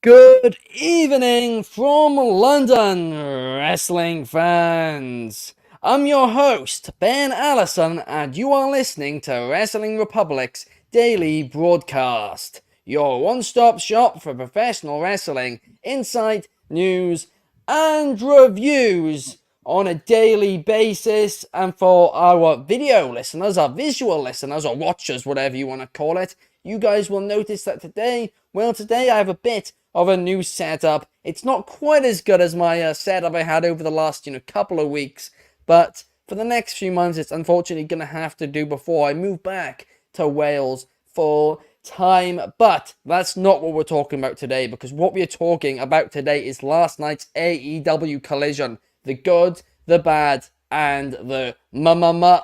Good evening from London, wrestling fans. I'm your host, Ben Allison, and you are listening to Wrestling Republic's daily broadcast, your one-stop shop for professional wrestling, insight, news, and reviews on a daily basis. And for our video listeners, our visual listeners, or watchers, whatever you want to call it, you guys will notice that today I have a bit of a new setup. It's not quite as good as my setup I had over the last, couple of weeks, but for the next few months, it's unfortunately going to have to do before I move back to Wales full time. But that's not what we're talking about today, because what we're talking about today is last night's AEW Collision. The good, the bad, and the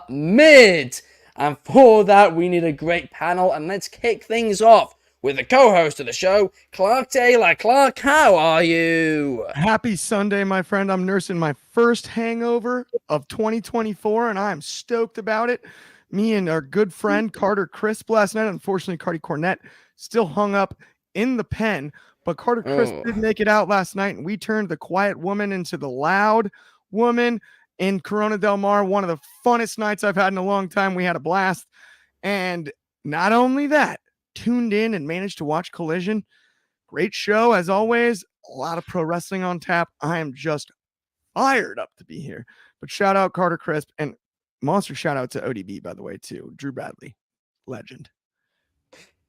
mid. And for that, we need a great panel, and let's kick things off with the co-host of the show, Clark Taylor. Clark, how are you? Happy Sunday, my friend. I'm nursing my first hangover of 2024, and I'm stoked about it. Me and our good friend Carter Crisp last night, unfortunately, Cardi Cornett still hung up in the pen, but Carter Crisp did make it out last night, and we turned the quiet woman into the loud woman in Corona Del Mar. One of the funnest nights I've had in a long time. We had a blast, and not only that, tuned in and managed to watch Collision. Great show as always. A lot of pro wrestling on tap. I am just fired up to be here. But shout out Carter Crisp, and monster shout out to ODB, by the way, too. Drew Bradley, legend.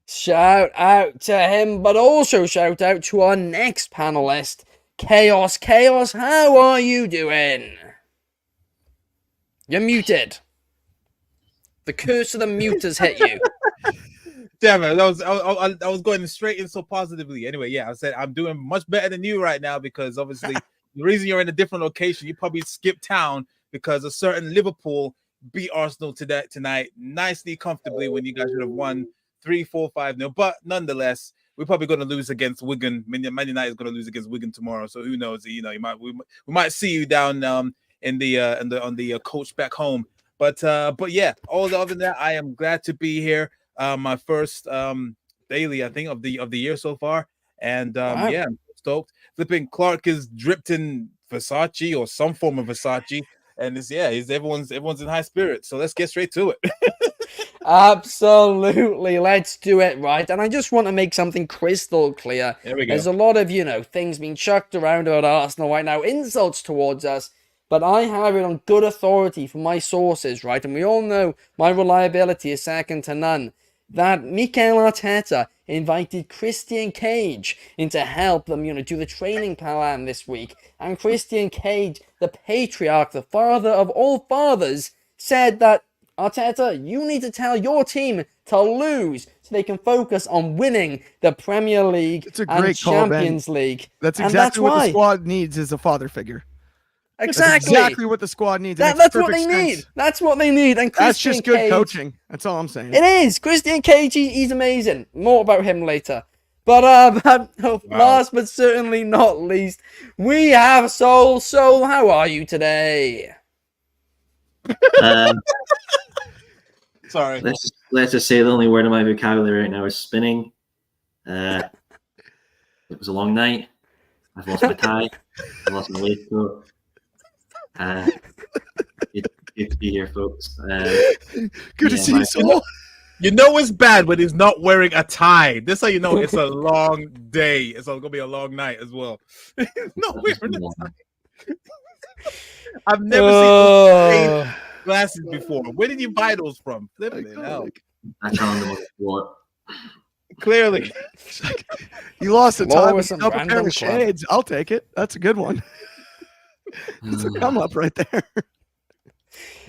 Shout out to him, but also shout out to our next panelist, Chaos. Chaos, how are you doing? You're muted. The curse of the mute has hit you. Damn it! I was going straight in so positively. Anyway, yeah, I said I'm doing much better than you right now, because obviously the reason you're in a different location, you probably skipped town because a certain Liverpool beat Arsenal tonight nicely, comfortably, when you guys should have won 3-4-5-0. But nonetheless, we're probably going to lose against Wigan. Man United is going to lose against Wigan tomorrow, so who knows? We might see you down on the coach back home. But yeah, all other than that, I am glad to be here. My first daily, I think, of the year so far, and wow. Yeah, I'm stoked. Flipping Clark is dripped in Versace or some form of Versace, and everyone's in high spirits. So let's get straight to it. Absolutely, let's do it, right. And I just want to make something crystal clear. There we go. There's a lot of things being chucked around at Arsenal right now, insults towards us. But I have it on good authority from my sources, right? And we all know my reliability is second to none. That Mikel Arteta invited Christian Cage in to help them, do the training plan this week. And Christian Cage, the patriarch, the father of all fathers, said that, Arteta, you need to tell your team to lose so they can focus on winning the Premier League and Champions League. That's exactly what the squad needs, is a father figure. Exactly. That's exactly what the squad needs. That's what they need. That's what they need. And that's just good coaching. That's all I'm saying. It is. Christian Cage, he's amazing. More about him later. But last but certainly not least, we have Soul. Soul, how are you today? Sorry. Let's just say the only word in my vocabulary right now is spinning. It was a long night. I've lost my tie. I've lost my waistcoat. Good to be here, folks. Good to see you, Soul. You know it's bad when he's not wearing a tie. This is how you know it's a long day. It's going to be a long night as well. Not wearing a tie. I've never seen glasses before. Where did you buy those from? I found them on the floor. Clearly. You lost a tie with a pair of shades. I'll take it. That's a good one. It's a come up right there.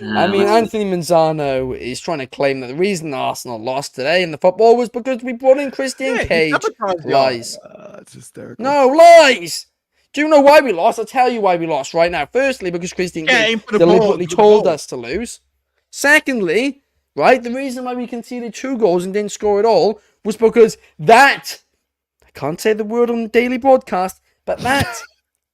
I mean, Anthony Manzano is trying to claim that the reason Arsenal lost today in the football was because we brought in Christian Cage. Lies. It's hysterical. No, lies. Do you know why we lost? I'll tell you why we lost right now. Firstly, because Christian Cage deliberately told us to lose. Secondly, right, the reason why we conceded 2 goals and didn't score at all was because I can't say the word on the daily broadcast, but that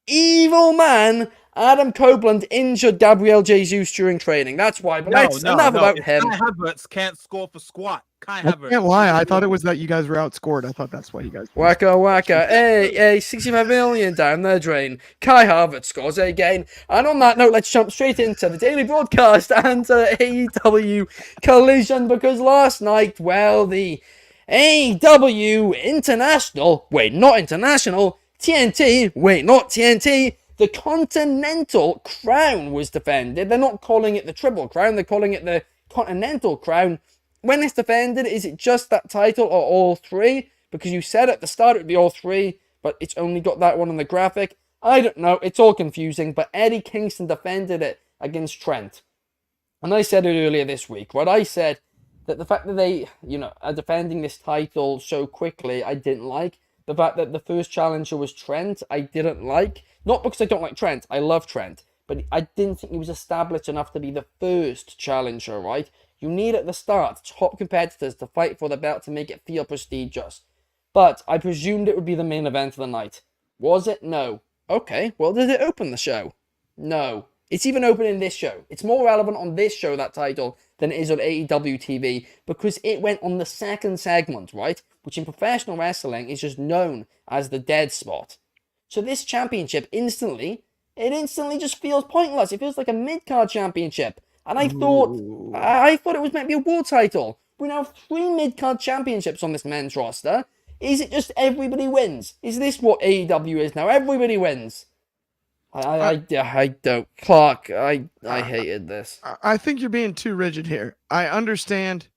evil man, Adam Copeland, injured Gabriel Jesus during training. That's why. But enough about him. Havertz can't score for squat. Kai I Havertz. can't lie. I thought it was that you guys were outscored. I thought that's why you guys. Waka waka, hey, 65 million down the drain. Kai Havertz scores again. And on that note, let's jump straight into the daily broadcast and AEW Collision, because last night, well, the AEW International, wait, not International, TNT, wait, not TNT, the Continental Crown was defended. They're not calling it the Triple Crown, they're calling it the Continental Crown. When it's defended, is it just that title or all three? Because you said at the start it would be all three, but it's only got that one on the graphic. I don't know, it's all confusing, but Eddie Kingston defended it against Trent. And I said it earlier this week, right? I said that the fact that they, are defending this title so quickly, I didn't like. The fact that the first challenger was Trent, I didn't like. Not because I don't like Trent, I love Trent, but I didn't think he was established enough to be the first challenger, right? You need at the start top competitors to fight for the belt to make it feel prestigious. But I presumed it would be the main event of the night. Was it? No. Okay, well, did it open the show? No. It's even opening this show. It's more relevant on this show, that title, than it is on AEW TV, because it went on the second segment, right? Which in professional wrestling is just known as the dead spot. So this championship instantly just feels pointless. It feels like a mid-card championship. And I thought it was meant to be a world title. We now have 3 mid-card championships on this men's roster. Is it just everybody wins? Is this what AEW is now? Everybody wins. I don't. Clark, I hated this. I think you're being too rigid here. I understand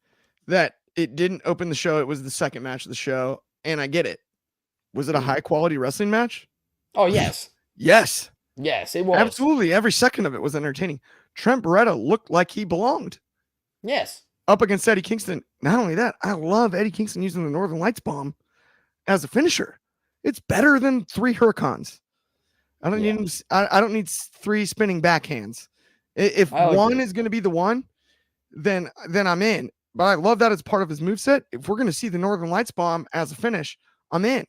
that it didn't open the show. It was the second match of the show, and I get it. Was it a high-quality wrestling match? Oh, yes. Yes. Yes, it was. Absolutely. Every second of it was entertaining. Trent Beretta looked like he belonged. Yes. Up against Eddie Kingston. Not only that, I love Eddie Kingston using the Northern Lights bomb as a finisher. It's better than 3 Hurricanes. I don't need 3 spinning backhands. If one is going to be the one, then I'm in. But I love that as part of his moveset. If we're going to see the Northern Lights bomb as a finish, I'm in.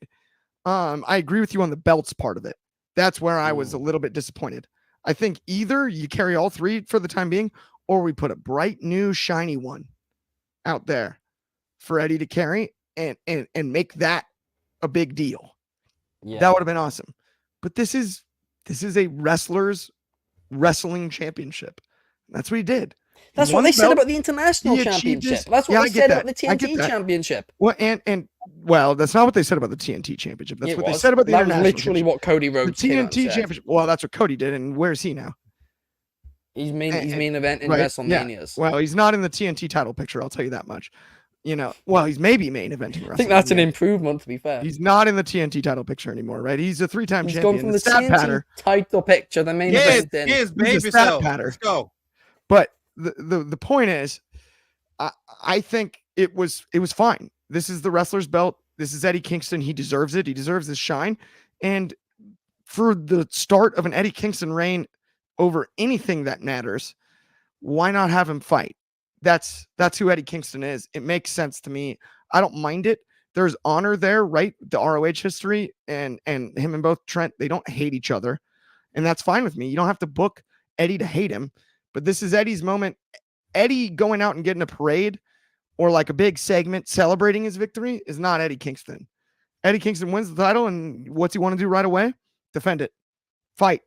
I agree with you on the belts part of it. That's where I was a little bit disappointed. I think either you carry all 3 for the time being, or we put a bright, new, shiny one out there for Eddie to carry and make that a big deal. Yeah. That would have been awesome. But this is a wrestler's wrestling championship. That's what he did. That's what they said about the International Championship. That's what they said about the TNT Championship. Well, well, that's not what they said about the TNT Championship. That's what they said about the International Championship. That was literally what Cody Rhodes the TNT Championship. Well, that's what Cody did, and where's he now? He's main event in WrestleManias. Yeah. Well, he's not in the TNT title picture. I'll tell you that much. Well, he's maybe main eventing WrestleMania. I think that's an improvement, to be fair. He's not in the TNT title picture anymore, right? He's a 3-time champion. He's gone from the TNT title picture, the main event. Yes, baby, let's go. But the point is, I think it was fine. This is the wrestler's belt. This is Eddie Kingston. He deserves it. He deserves his shine. And for the start of an Eddie Kingston reign over anything that matters, why not have him fight? That's who Eddie Kingston is. It makes sense to me. I don't mind it. There's honor there, right? The ROH history and him and both Trent, they don't hate each other. And that's fine with me. You don't have to book Eddie to hate him. But this is Eddie's moment. Eddie going out and getting a parade or like a big segment celebrating his victory is not Eddie Kingston. Eddie Kingston wins the title, and what's he want to do right away? Defend it. Fight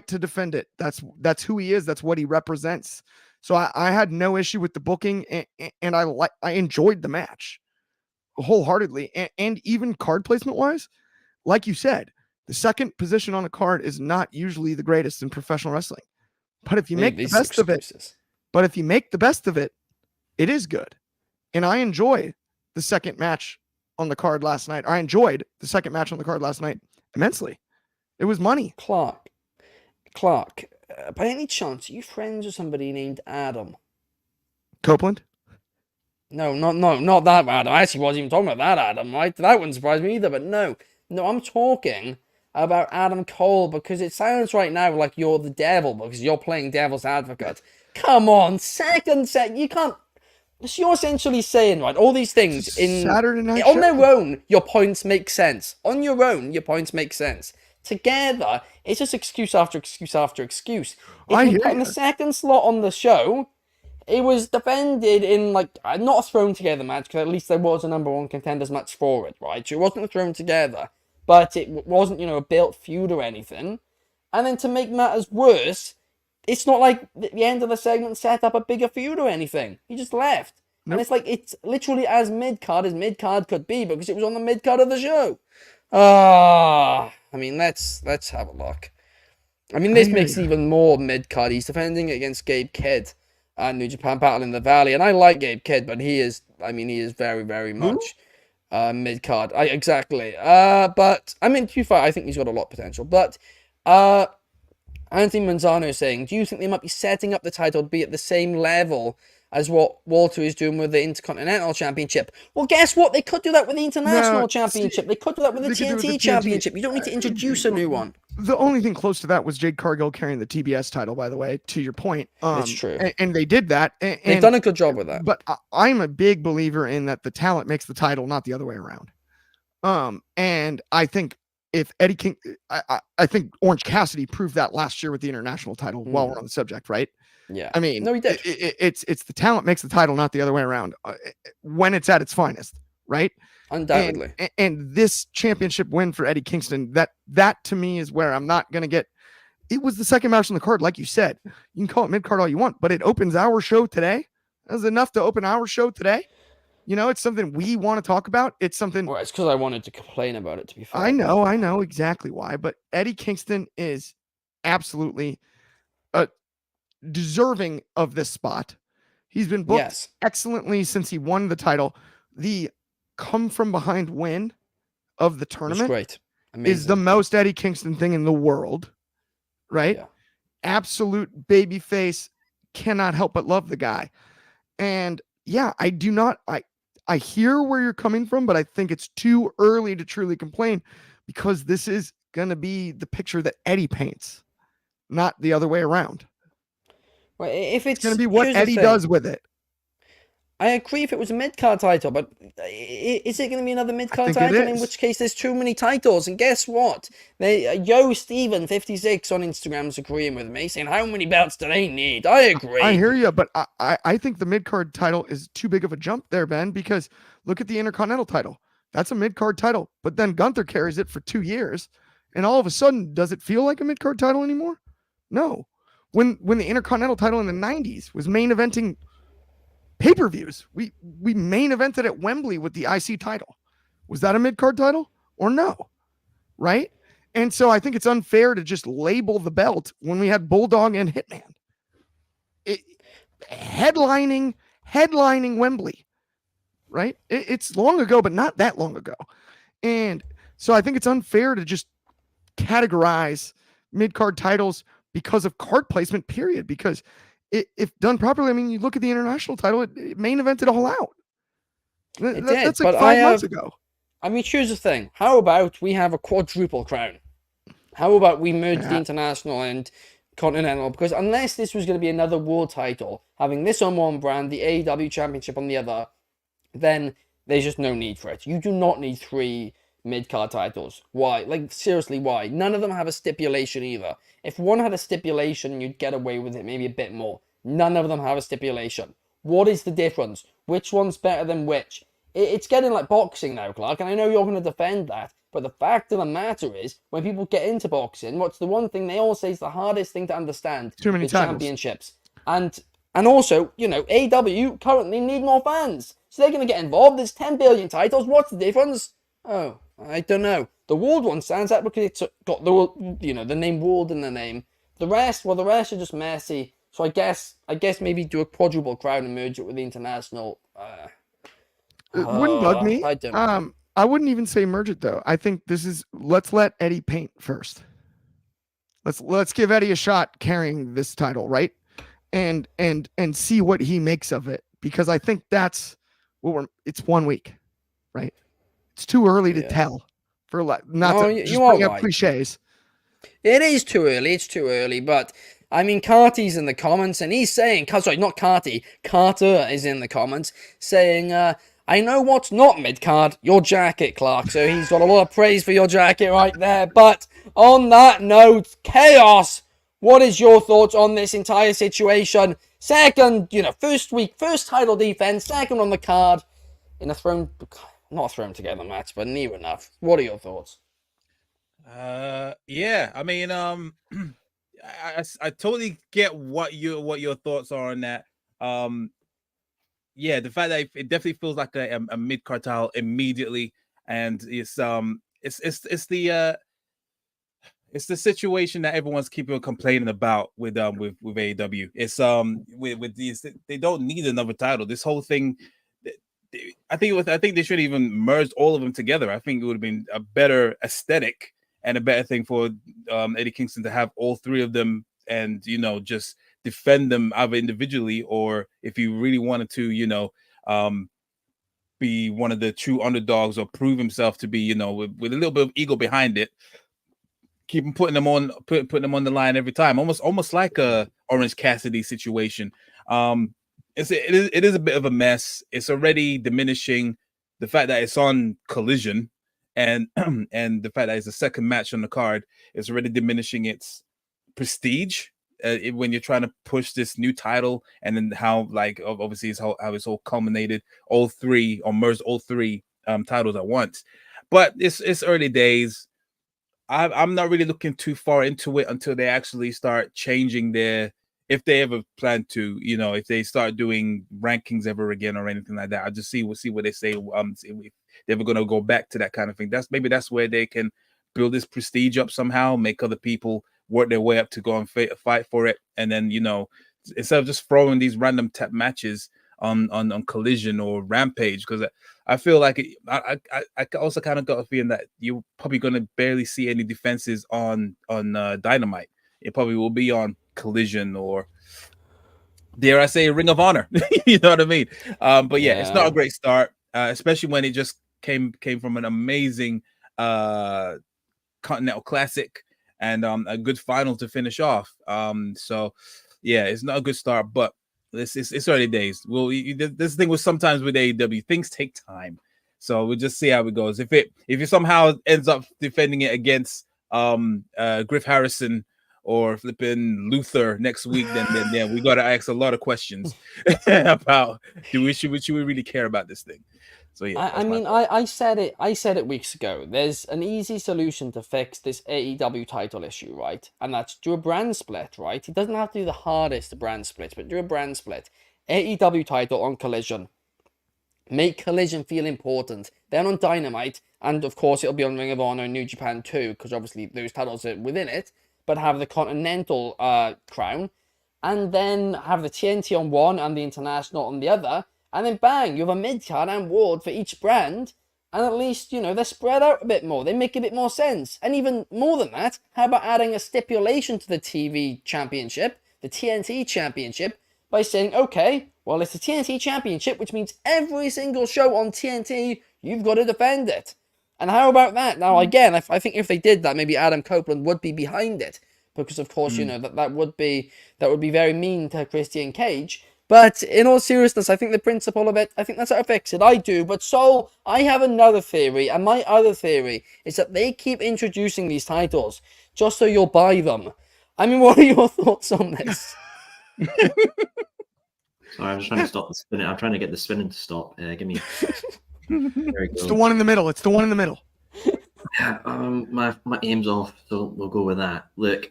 to defend it. That's who he is. That's what he represents. So I had no issue with the booking, and I enjoyed the match wholeheartedly, and even card placement wise, like you said, the second position on a card is not usually the greatest in professional wrestling. But if you make the best of it, it is good. And I enjoy the second match on the card last night. I enjoyed the second match on the card last night immensely. It was money. Clark, by any chance, are you friends with somebody named Adam? Copeland? No, not that Adam. I actually wasn't even talking about that Adam, right? That wouldn't surprise me either, but no, I'm talking about Adam Cole, because it sounds right now like you're the devil because you're playing devil's advocate. Come on, you can't. So you're essentially saying, right, all these things in Saturday night on their own, your points make sense. On your own, your points make sense. Together, it's just excuse after excuse after excuse. If you put in the second slot on the show, it was defended in, like, not a thrown together match, because at least there was a number one contenders match for it, right? So it wasn't thrown together, but it wasn't, a built feud or anything. And then to make matters worse, it's not like the end of the segment set up a bigger feud or anything. He just left. Nope. And it's like, it's literally as mid-card could be, because it was on the mid-card of the show. I mean, let's have a look. I mean, this makes it even more mid-card. He's defending against Gabe Kidd at New Japan Battle in the Valley. And I like Gabe Kidd, but he is very, very much mid-card. Exactly. But, I mean, to be fair, I think he's got a lot of potential. But, Anthony Manzano is saying, do you think they might be setting up the title to be at the same level as what Walter is doing with the Intercontinental Championship? Well, guess what? They could do that with the International Championship. They could do that with the TNT Championship. You don't need to introduce a new one. The only thing close to that was Jade Cargill carrying the TBS title, by the way, to your point. It's true. And they did that. They've done a good job with that. But I'm a big believer in that the talent makes the title, not the other way around. And I think if Eddie King, I think Orange Cassidy proved that last year with the international title while we're on the subject, right? Yeah. I mean, no, he did. It's the talent makes the title, not the other way around, when it's at its finest, right? Undoubtedly. And this championship win for Eddie Kingston, that to me is where I'm not going to get. It was the second match on the card, like you said. You can call it mid-card all you want, but it opens our show today. That was enough to open our show today. It's something we want to talk about. It's something. Well, it's because I wanted to complain about it, to be fair. I know exactly why. But Eddie Kingston is absolutely deserving of this spot. He's been booked excellently since he won the title. The come from behind win of the tournament great. Is the most Eddie Kingston thing in the world, right? Yeah. Absolute babyface, cannot help but love the guy. And yeah, I hear where you're coming from, but I think it's too early to truly complain, because this is going to be the picture that Eddie paints, not the other way around. Well, if it's going to be what Eddie does with it. I agree if it was a mid-card title, but is it going to be another mid-card title? In which case, there's too many titles. And guess what? Yo Steven 56 on Instagram is agreeing with me, saying, how many belts do they need? I agree. I hear you, but I think the mid-card title is too big of a jump there, Ben, because look at the Intercontinental title. That's a mid-card title, but then Gunther carries it for 2 years, and all of a sudden, does it feel like a mid-card title anymore? No. When the Intercontinental title in the 90s was main eventing pay-per-views, we main evented at Wembley with the IC title. Was that a mid-card title or no? Right? And so I think it's unfair to just label the belt when we had Bulldog and Hitman. Headlining Wembley, right? It's long ago, but not that long ago. And so I think it's unfair to just categorize mid-card titles because of card placement, period. Because if done properly, I mean, you look at the international title, it main evented all out. That's like 5 months ago. I mean, here's the thing. How about we have a quadruple crown? How about we merge the international and continental? Because unless this was going to be another world title, having this on one brand, the AEW championship on the other, then there's just no need for it. You do not need 3 mid-card titles. Why? Like, seriously, why? None of them have a stipulation either. If one had a stipulation, you'd get away with it maybe a bit more. None of them have a stipulation. What is the difference? Which one's better than which? It's getting like boxing now, Clark, and I know you're going to defend that, but the fact of the matter is, when people get into boxing, what's the one thing they all say is the hardest thing to understand? Too many titles. Championships. And also, AEW currently need more fans. So they're going to get involved. There's 10 billion titles. What's the difference? Oh, I don't know. The World one stands out because it's got the name World in the name. The rest are just messy. So I guess maybe do a quadruple crown and merge it with the international. It wouldn't bug me. I don't know. I wouldn't even say merge it though. I think let's let Eddie paint first. Let's give Eddie a shot carrying this title, right? And see what he makes of it, because I think that's it's 1 week, right? It's too early to tell for not to just bring up cliches. It is too early. It's too early, but I mean, Carty's in the comments and he's saying, sorry, not Carty, Carter is in the comments saying, I know what's not mid-card, your jacket, Clark. So he's got a lot of praise for your jacket right there. But on that note, Chaos, What is your thoughts on this entire situation? Second, first week, first title defense, second on the card in not a thrown together match, but near enough. What are your thoughts? Yeah, I mean, I totally get what your thoughts are on that. Yeah, the fact that it definitely feels like a mid card title immediately, and it's the situation that everyone's keeping complaining about with AEW. It's with these, they don't need another title. This whole thing, I think they should even merge all of them together. I think it would have been a better aesthetic and a better thing for Eddie Kingston to have all three of them, and just defend them either individually, or if you really wanted to, be one of the true underdogs or prove himself to be, with a little bit of ego behind it, keep putting them on the line every time, almost like a Orange Cassidy situation. It is a bit of a mess. It's already diminishing the fact that it's on Collision, and and the fact that it's the second match on the card is already diminishing its prestige when you're trying to push this new title. And then how, like, obviously how it's all culminated, all three, or merged all three titles at once. But it's early days. I'm not really looking too far into it until they actually start changing if they ever plan to, if they start doing rankings ever again or anything like that. I'll just we'll see what they say. If they're ever going to go back to that kind of thing. That's where they can build this prestige up somehow, make other people work their way up to go and fight for it. And then, instead of just throwing these random tap matches on Collision or Rampage, because I feel like I also kind of got a feeling that you're probably going to barely see any defenses on Dynamite. It probably will be on Collision, or dare I say Ring of Honor. You know what I mean? But yeah, it's not a great start, especially when it just came from an amazing Continental Classic and a good final to finish off. So yeah, it's not a good start, but it's early days. Well, this thing was sometimes with AEW, things take time, so we'll just see how it goes. If it somehow ends up defending it against Griff Harrison or flipping Luther next week, then yeah, we got to ask a lot of questions about should we really care about this thing. So yeah, I said it weeks ago. There's an easy solution to fix this AEW title issue, right? And that's do a brand split, right? It doesn't have to do the hardest brand split, but do a brand split. AEW title on Collision. Make Collision feel important. Then on Dynamite, and of course it'll be on Ring of Honor and New Japan too, because obviously those titles are within it, but have the Continental Crown, and then have the TNT on one and the International on the other. And then bang, you have a mid-card and World for each brand. And at least, they're spread out a bit more. They make a bit more sense. And even more than that, how about adding a stipulation to the TV Championship, the TNT Championship, by saying, okay, well, it's the TNT Championship, which means every single show on TNT, you've got to defend it. And how about that? Now, again, I think if they did that, maybe Adam Copeland would be behind it. Because, of course, that would be very mean to Christian Cage. But in all seriousness, I think the principle of it, I think that's how to fix it. I do. But so, I have another theory. And my other theory is that they keep introducing these titles just so you'll buy them. I mean, what are your thoughts on this? Sorry, I'm just trying to stop the spinning. I'm trying to get the spinning to stop. Give me. It's the one in the middle. It's the one in the middle. My aim's off, so we'll go with that. Look,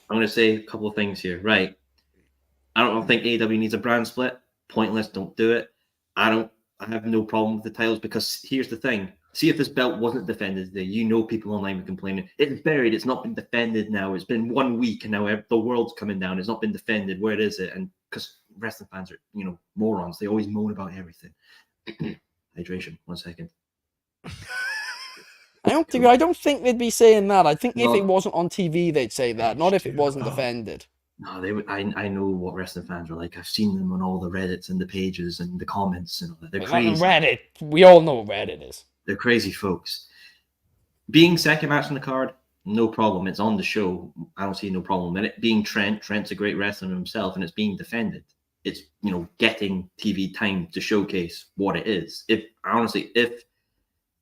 I'm going to say a couple of things here. Right. I don't think AEW needs a brand split. Pointless. Don't do it. I have no problem with the titles, because here's the thing. See, if this belt wasn't defended today, people online were complaining. It's buried. It's not been defended now. It's been 1 week, and now the world's coming down. It's not been defended. Where is it? And because wrestling fans are, morons. They always moan about everything. Hydration. 1 second. I don't think they'd be saying that. I think if it wasn't on TV, they'd say that. Not if it wasn't defended. No, they would. I know what wrestling fans are like. I've seen them on all the Reddits and the pages and the comments and all that. They're crazy. Reddit. We all know what Reddit is. They're crazy folks. Being second match on the card, no problem. It's on the show. I don't see no problem. And it being Trent's a great wrestler himself, and it's being defended. It's getting TV time to showcase what it is. If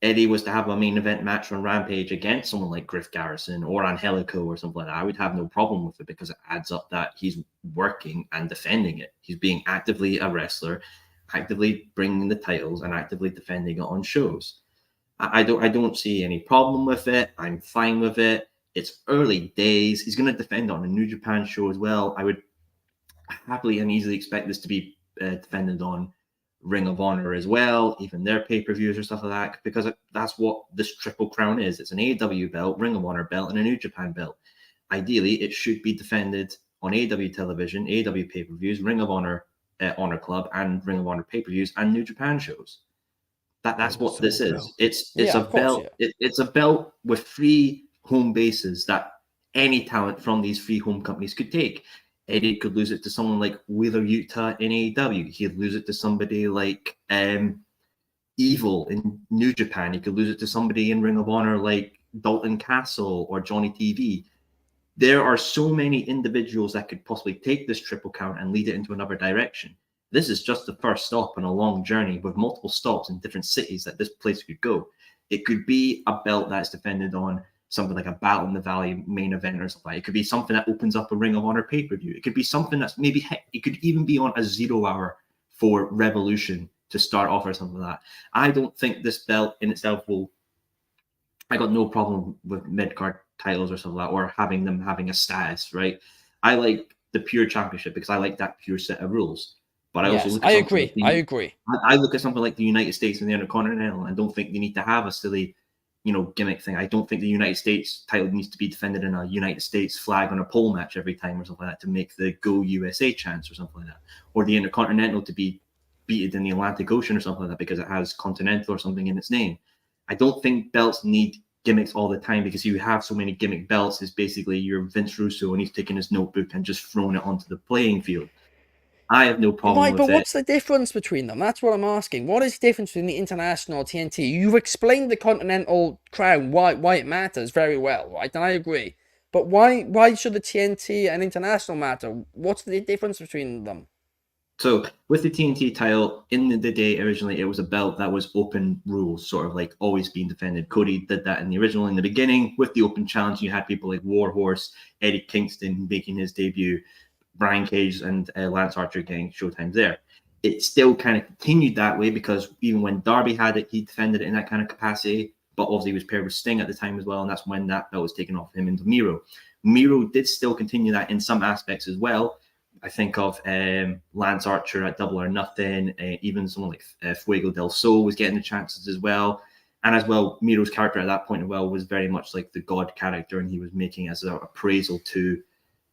Eddie was to have a main event match on Rampage against someone like Griff Garrison or Angelico or something like that, I would have no problem with it because it adds up that he's working and defending it. He's being actively a wrestler, actively bringing the titles and actively defending it on shows. I don't see any problem with it. I'm fine with it. It's early days. He's going to defend on a New Japan show as well. I would happily and easily expect this to be defended on Ring of Honor as well, even their pay-per-views or stuff like that, because that's what this Triple Crown is. It's an AEW belt, Ring of Honor belt, and a New Japan belt. Ideally, it should be defended on AEW television, AEW pay-per-views, Ring of Honor, Honor Club, and Ring of Honor pay-per-views, and New Japan shows. That's what this is. It's a belt. It's a belt with 3 home bases that any talent from these 3 home companies could take. Eddie could lose it to someone like Wheeler Yuta in AEW. He'd lose it to somebody like Evil in New Japan. He could lose it to somebody in Ring of Honor like Dalton Castle or Johnny TV. There are so many individuals that could possibly take this Triple Count and lead it into another direction. This is just the first stop on a long journey with multiple stops in different cities that this place could go. It could be a belt that's defended on something like a Battle in the Valley main event or something. It could be something that opens up a Ring of Honor pay-per-view. It could be something that's maybe, it could even be on a 0 hour for Revolution to start off or something like that. I don't think this belt in itself will, I got no problem with mid-card titles or something like that, or having them having a status, right? I like the pure championship because I like that pure set of rules. But I also look at I agree. I look at something like the United States and the Intercontinental and don't think they need to have a silly, gimmick thing. I don't think the United States title needs to be defended in a United States flag on a pole match every time or something like that to make the Go USA chance or something like that. Or the Intercontinental to be beaten in the Atlantic Ocean or something like that because it has Continental or something in its name. I don't think belts need gimmicks all the time because you have so many gimmick belts. Is basically you're Vince Russo and he's taking his notebook and just throwing it onto the playing field. I have no problem with it. But what's the difference between them? That's what I'm asking. What is the difference between the International TNT? You've explained the Continental Crown, why it matters very well, right? And I agree. But why should the TNT and International matter? What's the difference between them? So with the TNT title, in the day originally, it was a belt that was open rules, sort of like always being defended. Cody did that in the beginning with the open challenge. You had people like Warhorse, Eddie Kingston making his debut, Brian Cage and Lance Archer getting showtimes there. It still kind of continued that way because even when Darby had it, he defended it in that kind of capacity. But obviously he was paired with Sting at the time as well, and that's when that belt was taken off him into Miro. Miro did still continue that in some aspects as well. I think of Lance Archer at Double or Nothing, even someone like Fuego del Sol was getting the chances as well. And as well, Miro's character at that point as well was very much like the God character, and he was making as an appraisal to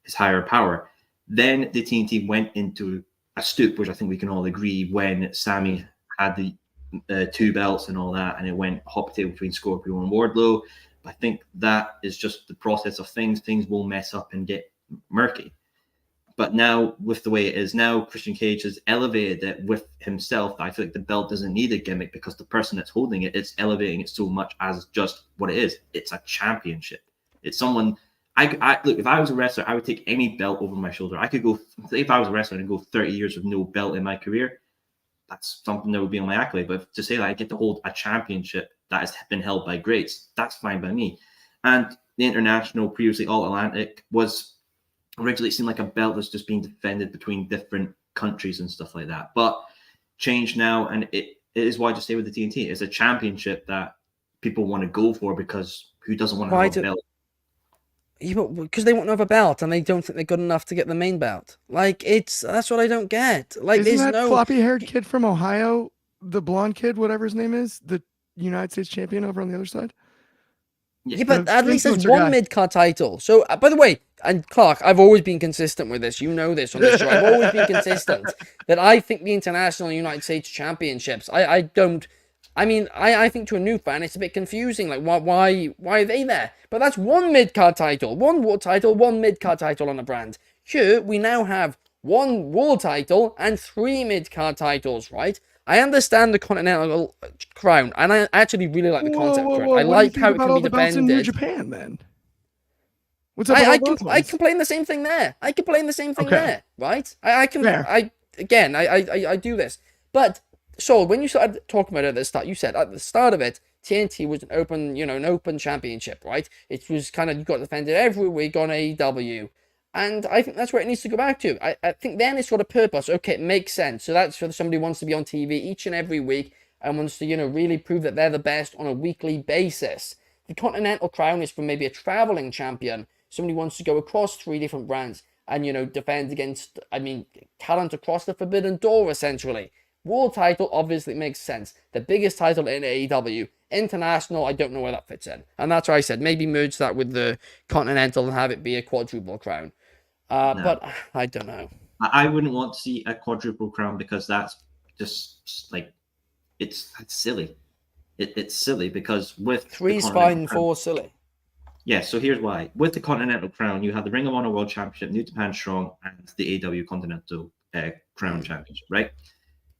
his higher power. Then the TNT went into a stoop, which I think we can all agree, when Sammy had the 2 belts and all that, and it went hot potato between Scorpio and Wardlow. But I think that is just the process of things. Things will mess up and get murky. But now, with the way it is now, Christian Cage has elevated it with himself. I feel like the belt doesn't need a gimmick because the person that's holding it, it's elevating it so much as just what it is. It's a championship. It's someone... I look, if I was a wrestler, I would take any belt over my shoulder. I could go, if I was a wrestler and go 30 years with no belt in my career, that's something that would be on my accolade. But to say that I get to hold a championship that has been held by greats, that's fine by me. And the International, previously All Atlantic, was originally, it seemed like a belt that's just being defended between different countries and stuff like that. But changed now, and it is why I just stay with the TNT. It's a championship that people want to go for because who doesn't want to have a belt? Because they want another belt and they don't think they're good enough to get the main belt. That's what I don't get. Isn't that floppy-haired kid from Ohio, the blonde kid, whatever his name is, the United States champion over on the other side? Yeah, but at least there's one mid-card title. So, by the way, and Clark, I've always been consistent with this. You know this on this show. I've always been consistent that I think the International United States Championships, I think to a new fan, it's a bit confusing. Like, why are they there? But that's one mid-card title, one world title, one mid-card title on a brand. Here, we now have one world title and 3 mid-card titles, right? I understand the Continental Crown, and I actually really like the concept for it. I like how it can be defended. In New Japan, then? What's up I complain the same thing there. I complain the same thing there, right? I do this. But, so, when you started talking about it at the start, you said at the start of it, TNT was an open championship, right? It was kind of, you got defended every week on AEW. And I think that's where it needs to go back to. I think then it's got a purpose. Okay, it makes sense. So that's for somebody who wants to be on TV each and every week and wants to, really prove that they're the best on a weekly basis. The Continental Crown is for maybe a traveling champion. Somebody wants to go across 3 different brands and, defend against, talent across the forbidden door, essentially. World title obviously makes sense. The biggest title in AEW. International, I don't know where that fits in. And that's why I said maybe merge that with the Continental and have it be a quadruple crown. No. But I don't know. I wouldn't want to see a quadruple crown because that's just like, that's silly. It's silly because with 3's fine, 4's silly. Yeah, so here's why. With the Continental Crown, you have the Ring of Honor World Championship, New Japan Strong, and the AEW Continental Crown Championship, right?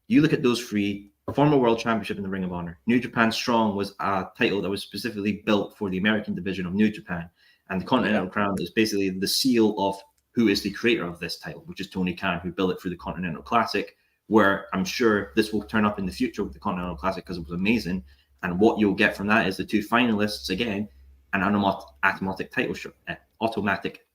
You look at those 3, former World Championship in the Ring of Honor. New Japan Strong was a title that was specifically built for the American division of New Japan. And the Continental Crown is basically the seal of who is the creator of this title, which is Tony Khan, who built it for the Continental Classic, where I'm sure this will turn up in the future with the Continental Classic because it was amazing. And what you'll get from that is the 2 finalists again, an automatic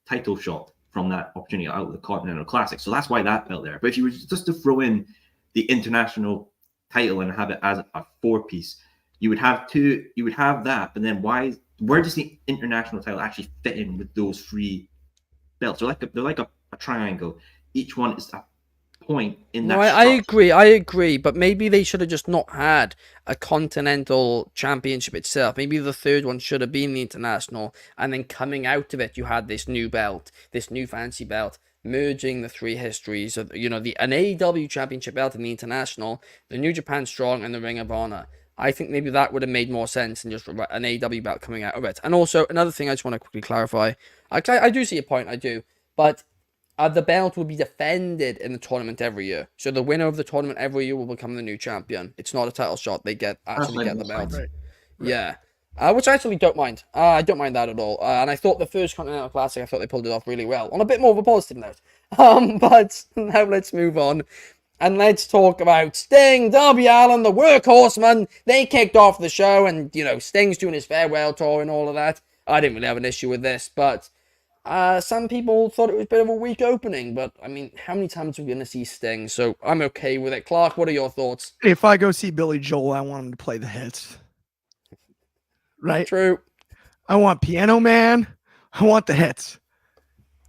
title shot from that opportunity out of the Continental Classic. So that's why that belt there. But if you were just to throw in the international title and have it as a 4-piece, you would have that. But then where does the international title actually fit in with those 3 belts? They're like a triangle. Each one is a point in that. No, I agree, but maybe they should have just not had a Continental Championship itself. Maybe the 3rd one should have been the International, and then coming out of it, you had this new belt, this new fancy belt, merging the 3 histories of, an AEW Championship belt and the International, the New Japan Strong, and the Ring of Honor. I think maybe that would have made more sense than just an AEW belt coming out of it. And also, another thing I just want to quickly clarify. I do see a point, I do. But the belt will be defended in the tournament every year. So the winner of the tournament every year will become the new champion. It's not a title shot. They actually get the belt. Right. Yeah. Which I actually don't mind. I don't mind that at all. And I thought the first Continental Classic, I thought they pulled it off really well. On a bit more of a positive note. But now let's move on. And let's talk about Sting, Darby Allin, the workhorseman. They kicked off the show and, Sting's doing his farewell tour and all of that. I didn't really have an issue with this, but some people thought it was a bit of a weak opening. But, how many times are we going to see Sting? So I'm okay with it. Clark, what are your thoughts? If I go see Billy Joel, I want him to play the hits. Right? True. I want Piano Man. I want the hits.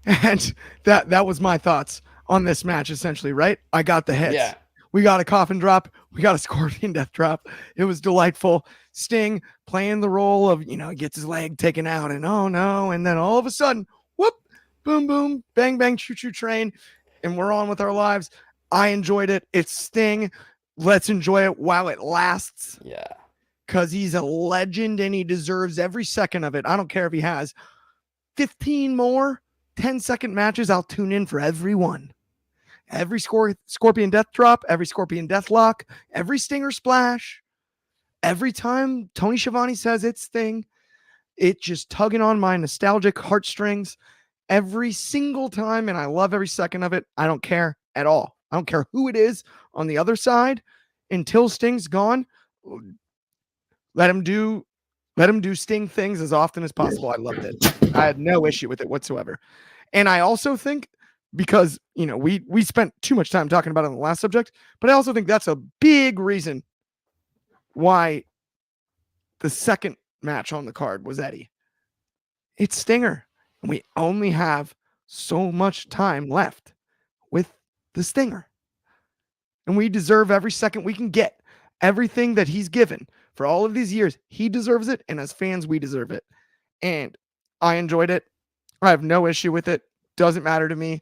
And that was my thoughts on this match, essentially, right? I got the hits. Yeah. We got a coffin drop. We got a scorpion death drop. It was delightful. Sting playing the role of, he gets his leg taken out and oh no. And then all of a sudden, whoop, boom, boom, bang, bang, choo-choo train. And we're on with our lives. I enjoyed it. It's Sting. Let's enjoy it while it lasts. Yeah. Because he's a legend and he deserves every second of it. I don't care if he has 15 more 10-second matches. I'll tune in for every one. Every scorpion death drop, every scorpion death lock, every stinger splash. Every time Tony Schiavone says it's Sting, it just tugging on my nostalgic heartstrings every single time. And I love every second of it. I don't care at all. I don't care who it is on the other side until Sting's gone. Let him do Sting things as often as possible. I loved it. I had no issue with it whatsoever. And I also think, because, we spent too much time talking about it on the last subject, but I also think that's a big reason why the second match on the card was Eddie. It's Stinger. And we only have so much time left with the Stinger. And we deserve every second we can get. Everything that he's given for all of these years, he deserves it. And as fans, we deserve it. And I enjoyed it. I have no issue with it. Doesn't matter to me.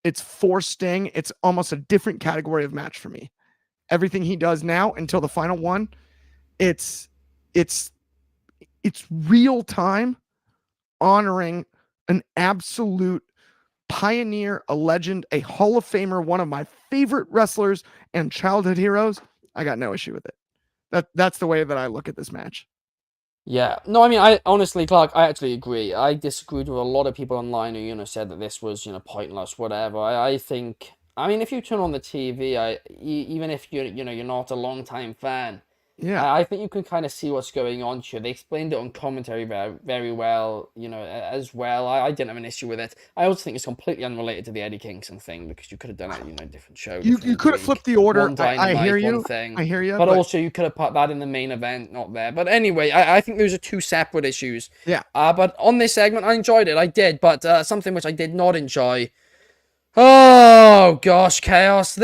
It's for Sting. It's almost a different category of match for me. Everything he does now until the final one, it's real time honoring an absolute pioneer, a legend, a Hall of Famer, one of my favorite wrestlers and childhood heroes. I got no issue with it. That's the way that I look at this match. Yeah. No, I honestly, Clark, I actually agree. I disagreed with a lot of people online who, said that this was, pointless, whatever. I think, if you turn on the TV, even if you're not a long-time fan, Yeah. I think you can kind of see what's going on here. They explained it on commentary very, very well, as well. I didn't have an issue with it. I also think it's completely unrelated to the Eddie Kingston thing because you could have done it, different show. You different could have week. flipped the order. One I hear Dynamite, you. one thing. I hear you. But also you could have put that in the main event, not there. But anyway, I think those are two separate issues. Yeah. But on this segment, I enjoyed it. I did. But something which I did not enjoy. Oh, gosh, Chaos.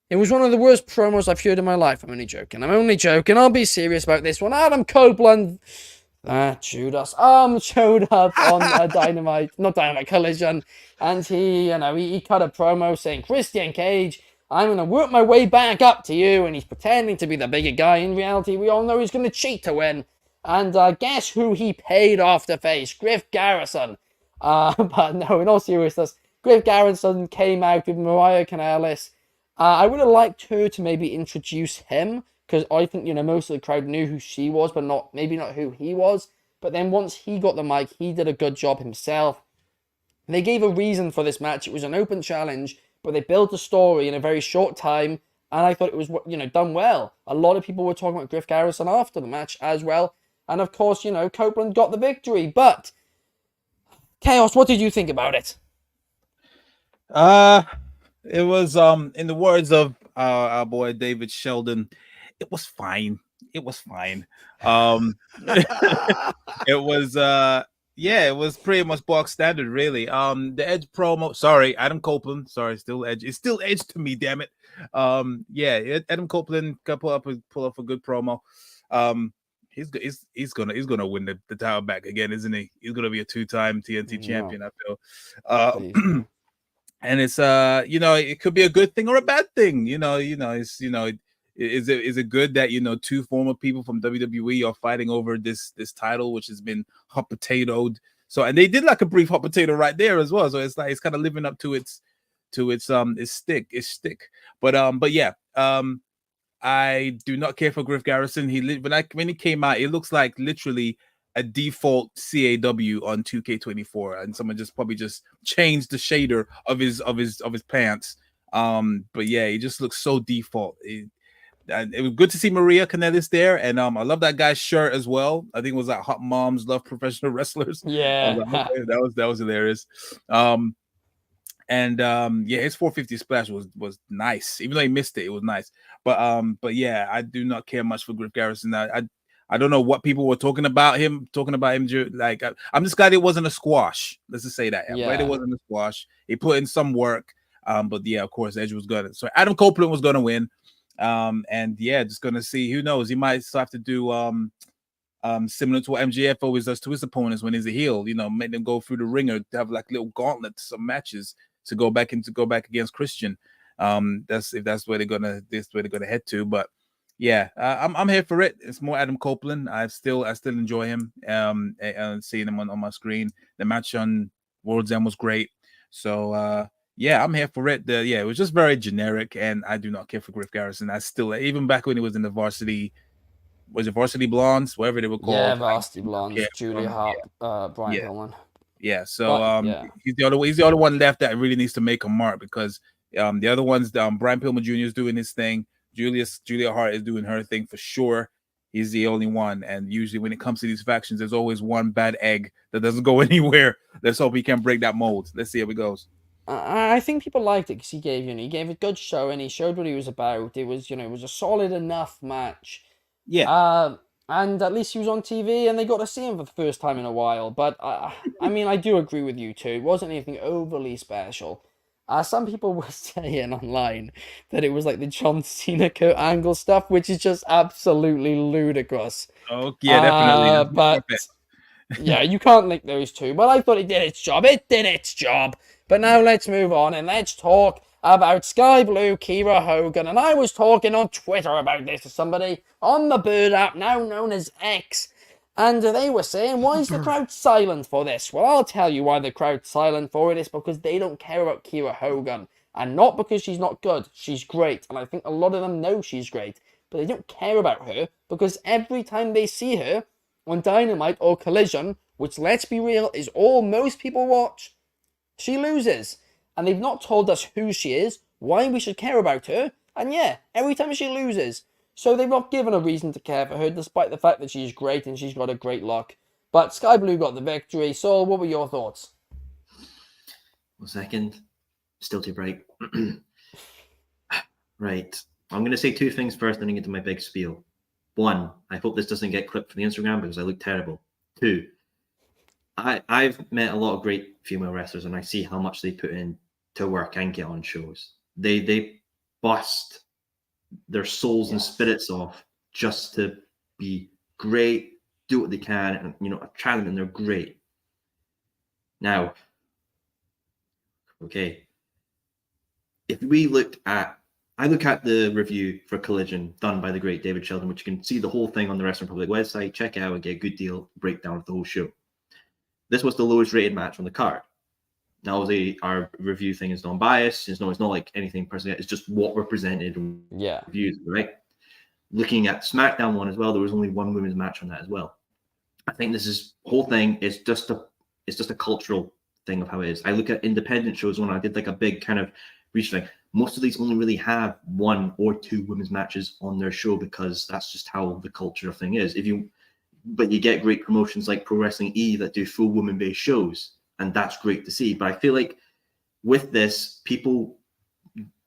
It was one of the worst promos I've heard in my life. I'm only joking. I'll be serious about this one. Adam Copeland, Judas, showed up on Dynamite Collision, and he cut a promo saying, Christian Cage, I'm going to work my way back up to you, and he's pretending to be the bigger guy. In reality, we all know he's going to cheat to win. And guess who he paid off to face? Griff Garrison. But no, in all seriousness, Griff Garrison came out with Mariah Canales. I would have liked her to maybe introduce him, because I think, most of the crowd knew who she was, but maybe not who he was. But then once he got the mic, he did a good job himself. They gave a reason for this match. It was an open challenge, but they built a story in a very short time, and I thought it was, done well. A lot of people were talking about Griff Garrison after the match as well. And of course, Copeland got the victory. But, Chaos, what did you think about it? It was in the words of our boy David Sheldon, it was fine. It was fine. It was pretty much box standard, really. The Edge promo, sorry, Adam Copeland, sorry, still Edge. It's still Edge to me, damn it. Adam Copeland can pull up a good promo. He's gonna win the title back again, isn't he? He's gonna be a 2-time TNT champion, I feel. And it's it could be a good thing or a bad thing. Is it good that two former people from WWE are fighting over this title, which has been hot potatoed? So, and they did like a brief hot potato right there as well. So it's like it's kind of living up to its stick. But yeah, I do not care for Griff Garrison. When he came out, it looks like literally a default CAW on 2K24, and someone probably just changed the shader of his pants. But yeah, he just looks so default. It was good to see Maria Kanellis there, and I love that guy's shirt as well. I think it was like Hot Moms Love Professional Wrestlers. Yeah, that was hilarious. His 450 splash was nice. Even though he missed it, it was nice. But yeah, I do not care much for Griff Garrison. I don't know what people were talking about him. Like, I'm just glad it wasn't a squash. Let's just say that. I'm glad it wasn't a squash. He put in some work. But yeah, of course, Edge was gonna. So Adam Copeland was gonna win. And yeah, just gonna see. Who knows? He might still have to do similar to what MJF always does to his opponents when he's a heel. Make them go through the ringer to have like little gauntlets, some matches to go back against Christian. That's where they're gonna head to. But yeah, I'm here for it. It's more Adam Copeland. I still enjoy him. And seeing him on my screen. The match on World's End was great. So yeah, I'm here for it. It was just very generic, and I do not care for Griff Garrison. I still, even back when he was in the Varsity, was it Varsity Blondes, whatever they were called? Yeah, Varsity Blondes, Julia Hart, Brian Pillman. Yeah, so he's the other one left that really needs to make a mark, because the other ones, Brian Pillman Jr. is doing his thing. Julia Hart is doing her thing for sure. He's the only one, and usually when it comes to these factions, there's always one bad egg that doesn't go anywhere. Let's hope he can break that mold. Let's see how it goes. I think people liked it because he gave a good show, and he showed what he was about. It was it was a solid enough match. Yeah. And at least he was on TV, and they got to see him for the first time in a while. But I do agree with you too. It wasn't anything overly special. Some people were saying online that it was like the John Cena Kurt Angle stuff, which is just absolutely ludicrous. Oh, yeah, definitely. But yeah, you can't link those two. But I thought it did its job. It did its job. But now let's move on and let's talk about Sky Blue Kira Hogan. And I was talking on Twitter about this to somebody on the Bird app, now known as X. And they were saying, why is the crowd silent for this? Well, I'll tell you why the crowd's silent for it. It's because they don't care about Kira Hogan. And not because she's not good. She's great. And I think a lot of them know she's great. But they don't care about her because every time they see her on Dynamite or Collision, which, let's be real, is all most people watch, she loses. And they've not told us who she is, why we should care about her, And yeah, every time she loses. So they've not given a reason to care for her, despite the fact that she's great and she's got a great look. But Sky Blue got the victory. Saul, what were your thoughts? 1 second. Still too bright. Right. I'm going to say two things first, then I get to my big spiel. One, I hope this doesn't get clipped for the Instagram because I look terrible. Two, I've met a lot of great female wrestlers and I see how much they put in to work and get on shows. They bust their souls and spirits off just to be great, do what they can, and I try them and they're great. Now, okay, if we I look at the review for Collision done by the great David Sheldon, which you can see the whole thing on the Wrestling Republic website. Check it out and get a good deal breakdown of the whole show. This was the lowest rated match on the card. Now, our review thing is non-biased. It's not like anything personal. It's just what we're presented and reviewed, right? Looking at SmackDown one as well, there was only one women's match on that as well. I think this whole thing is just a cultural thing of how it is. I look at independent shows when I did like a big kind of reach thing. Most of these only really have 1 or 2 women's matches on their show because that's just how the culture thing is. But you get great promotions like Pro Wrestling E that do full women-based shows, and that's great to see. But I feel like with this, people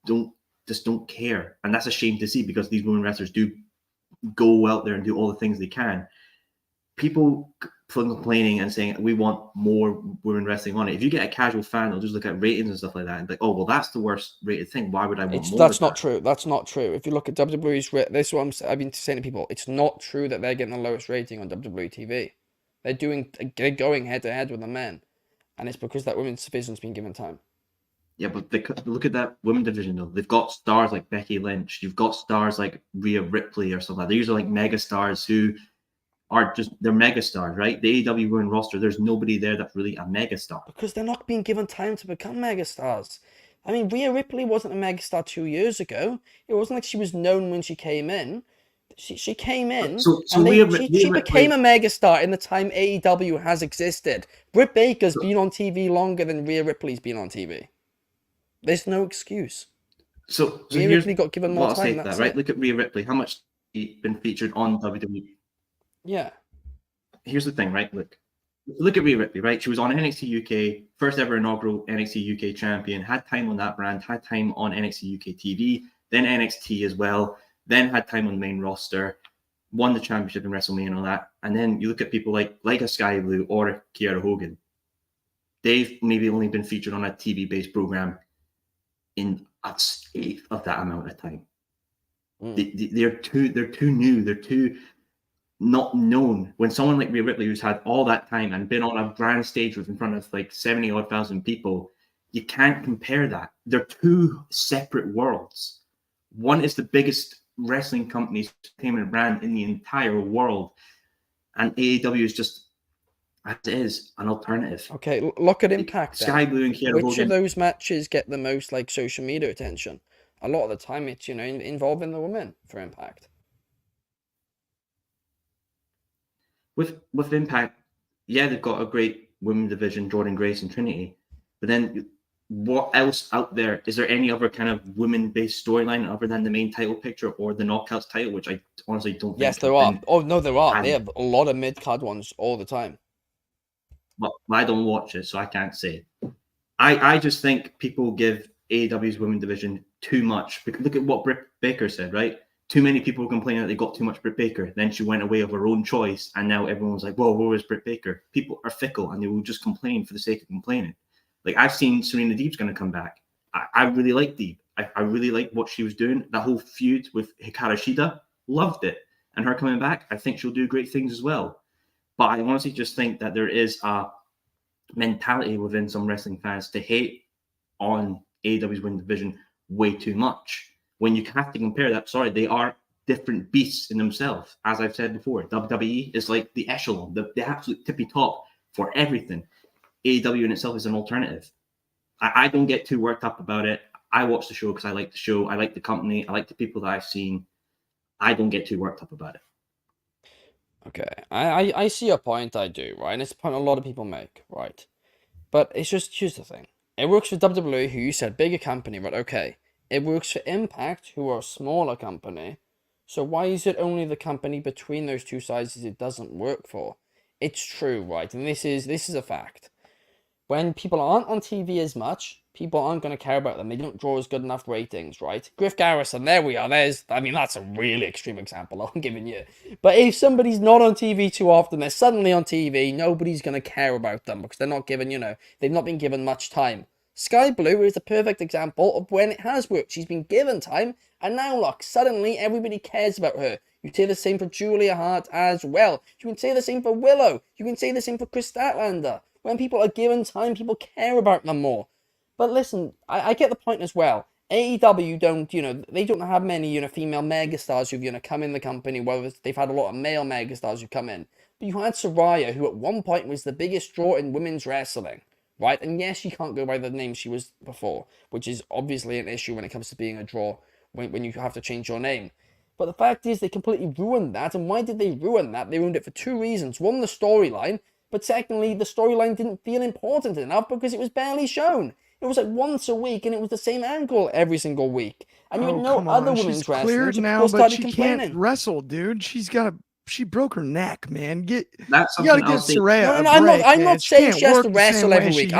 don't care, and that's a shame to see because these women wrestlers do go out there and do all the things they can. People complaining and saying we want more women wrestling on it. If you get a casual fan, they'll just look at ratings and stuff like that and be like, oh, well, that's the worst rated thing. Why would I want more? That's not true. That's not true. If you look at WWE's, this is what I've been saying to people. It's not true that they're getting the lowest rating on WWE TV. They're going head to head with the men, and it's because that women's division's been given time. Yeah, but look at that women division though. They've got stars like Becky Lynch. You've got stars like Rhea Ripley or something. These are like mega stars who they're mega stars, right? The AEW women roster, there's nobody there that's really a mega star. Because they're not being given time to become mega stars. I mean, Rhea Ripley wasn't a mega star 2 years ago. It wasn't like she was known when she came in. She came in and she became a mega star in the time AEW has existed. Britt Baker's been on TV longer than Rhea Ripley's been on TV. There's no excuse. So Rhea Ripley got given more time. That's right? Look at Rhea Ripley. How much she's been featured on WWE? Yeah. Here's the thing, right? Look at Rhea Ripley, right? She was on NXT UK, first ever inaugural NXT UK champion, had time on that brand, had time on NXT UK TV, then NXT as well, then had time on the main roster, won the championship in WrestleMania and all that. And then you look at people like a Sky Blue or Kiera Hogan. They've maybe only been featured on a TV-based program in a eighth of that amount of time. They're too new. They're too not known. When someone like Rhea Ripley, who's had all that time and been on a grand stage in front of like 70,000 people, you can't compare that. They're two separate worlds. One is the biggest wrestling company's entertainment brand in the entire world, and AEW is just, as it is, an alternative. Okay, look at Impact. Sky Blue and Kiera Hogan. Which of those matches get the most like social media attention? A lot of the time, it's involving the women for Impact. With Impact, yeah, they've got a great women division, Jordan Grace and Trinity. But then what else out there? Is there any other kind of women-based storyline other than the main title picture or the Knockouts title, which I honestly don't think. Yes, there are. Oh, no, there are. They have a lot of mid-card ones all the time. Well, I don't watch it, so I can't say. I just think people give AEW's women division too much. Look at what Britt Baker said, right? Too many people were complaining that they got too much Britt Baker. Then she went away of her own choice, and now everyone's like, whoa, where is Britt Baker? People are fickle, and they will just complain for the sake of complaining. Like, I've seen Serena Deeb's going to come back. I really like Deeb. I really like what she was doing. That whole feud with Hikaru Shida, loved it. And her coming back, I think she'll do great things as well. But I honestly just think that there is a mentality within some wrestling fans to hate on AEW's women's division way too much. When you have to compare that, they are different beasts in themselves. As I've said before, WWE is like the echelon, the absolute tippy top for everything. AEW in itself is an alternative. I don't get too worked up about it. I watch the show because I like the show. I like the company. I like the people that I've seen. I don't get too worked up about it. Okay, I see your point, I do, right? And it's a point a lot of people make, right? But it's just, here's the thing. It works for WWE, who you said, bigger company, but okay. It works for Impact, who are a smaller company. So why is it only the company between those two sizes it doesn't work for? It's true, right? And this is a fact. When people aren't on TV as much, people aren't going to care about them. They don't draw as good enough ratings, right? Griff Garrison, there we are. That's a really extreme example I'm giving you. But if somebody's not on TV too often, they're suddenly on TV, nobody's going to care about them because they're not given, they've not been given much time. Sky Blue is a perfect example of when it has worked. She's been given time, and now look, suddenly everybody cares about her. You say the same for Julia Hart as well. You can say the same for Willow. You can say the same for Chris Statlander. When people are given time, people care about them more. But listen, I get the point as well. AEW they don't have many, female megastars who've, come in the company, whether they've had a lot of male megastars who come in. But you had Saraya, who at one point was the biggest draw in women's wrestling, right? And yes, she can't go by the name she was before, which is obviously an issue when it comes to being a draw, when you have to change your name. But the fact is, they completely ruined that. And why did they ruin that? They ruined it for two reasons. One, the storyline. But secondly, the storyline didn't feel important enough because it was barely shown. It was like once a week, and it was the same angle every single week. And you had no other women's wrestlers. Cleared now, but she can't wrestle, dude. She broke her neck, man. You gotta get Saraya. No, I'm not saying she has to wrestle every week.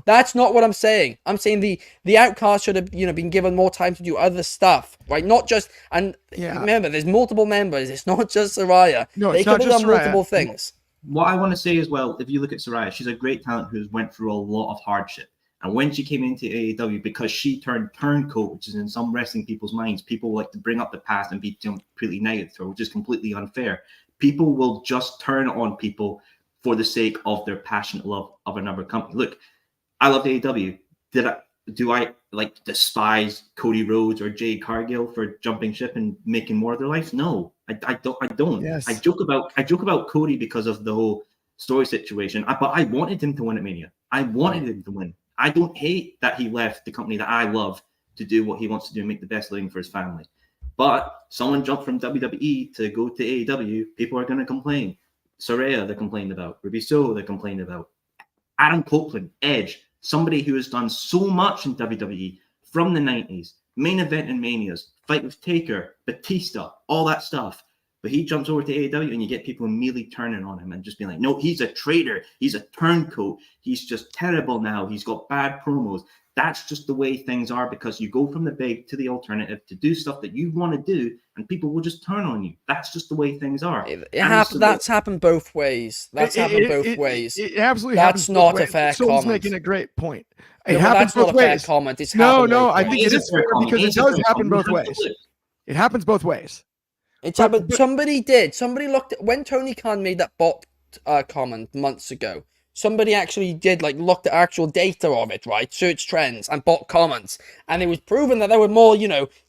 That's not what I'm saying. I'm saying the outcast should have been given more time to do other stuff, right? Not just remember, there's multiple members. It's not just Saraya. No, they could have done multiple things. What I want to say as well, if you look at Saraya, she's a great talent who's went through a lot of hardship. And when she came into AEW, because she turned turncoat, which is in some wrestling people's minds, people like to bring up the past and be completely negative to her, which is completely unfair. People will just turn on people for the sake of their passionate love of another company. Look, I love AEW. Do I like despise Cody Rhodes or Jade Cargill for jumping ship and making more of their lives? No, I don't. Yes. I joke about Cody because of the whole story situation. But I wanted him to win at Mania. I wanted him to win. I don't hate that he left the company that I love to do what he wants to do and make the best living for his family. But someone jumped from WWE to go to AEW, people are going to complain. Saraya, they're complaining about. Ruby Soho, they're complaining about. Adam Copeland, Edge, somebody who has done so much in WWE from the 90s, main event in Manias, fight with Taker, Batista, all that stuff. But he jumps over to AEW and you get people immediately turning on him and just being like, no, he's a traitor. He's a turncoat. He's just terrible now. He's got bad promos. That's just the way things are because you go from the big to the alternative to do stuff that you want to do and people will just turn on you. That's just the way things are. That's happened both ways. That's happened both ways. It absolutely happens. That's not a fair comment. Soul's making a great point. It happens both ways. Fair comment. It's no, I think it is fair because it does happen both ways. It happens both ways. It's happened. Somebody looked at when Tony Khan made that bot comment months ago. Somebody actually did looked at actual data of it, right? Search trends and bot comments, and it was proven that there were more,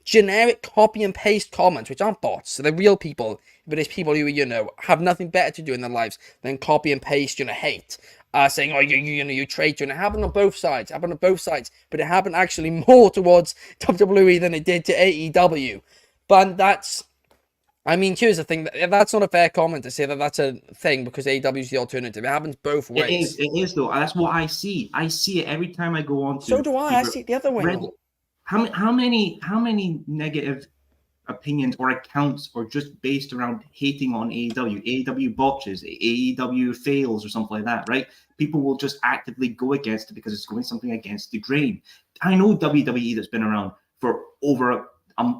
generic copy and paste comments, which aren't bots. So they're real people, but it's people who have nothing better to do in their lives than copy and paste, hate. Saying, oh, you traitor, and it happened on both sides. But it happened actually more towards WWE than it did to AEW. But here's the thing. That's not a fair comment to say that that's a thing because AEW is the alternative. It happens both ways. It is though. That's what I see. I see it every time I go on to. So do I. I see it the other way. How many negative opinions or accounts are just based around hating on AEW? AEW botches, AEW fails, or something like that, right? People will just actively go against it because it's going something against the grain. I know WWE that's been around for over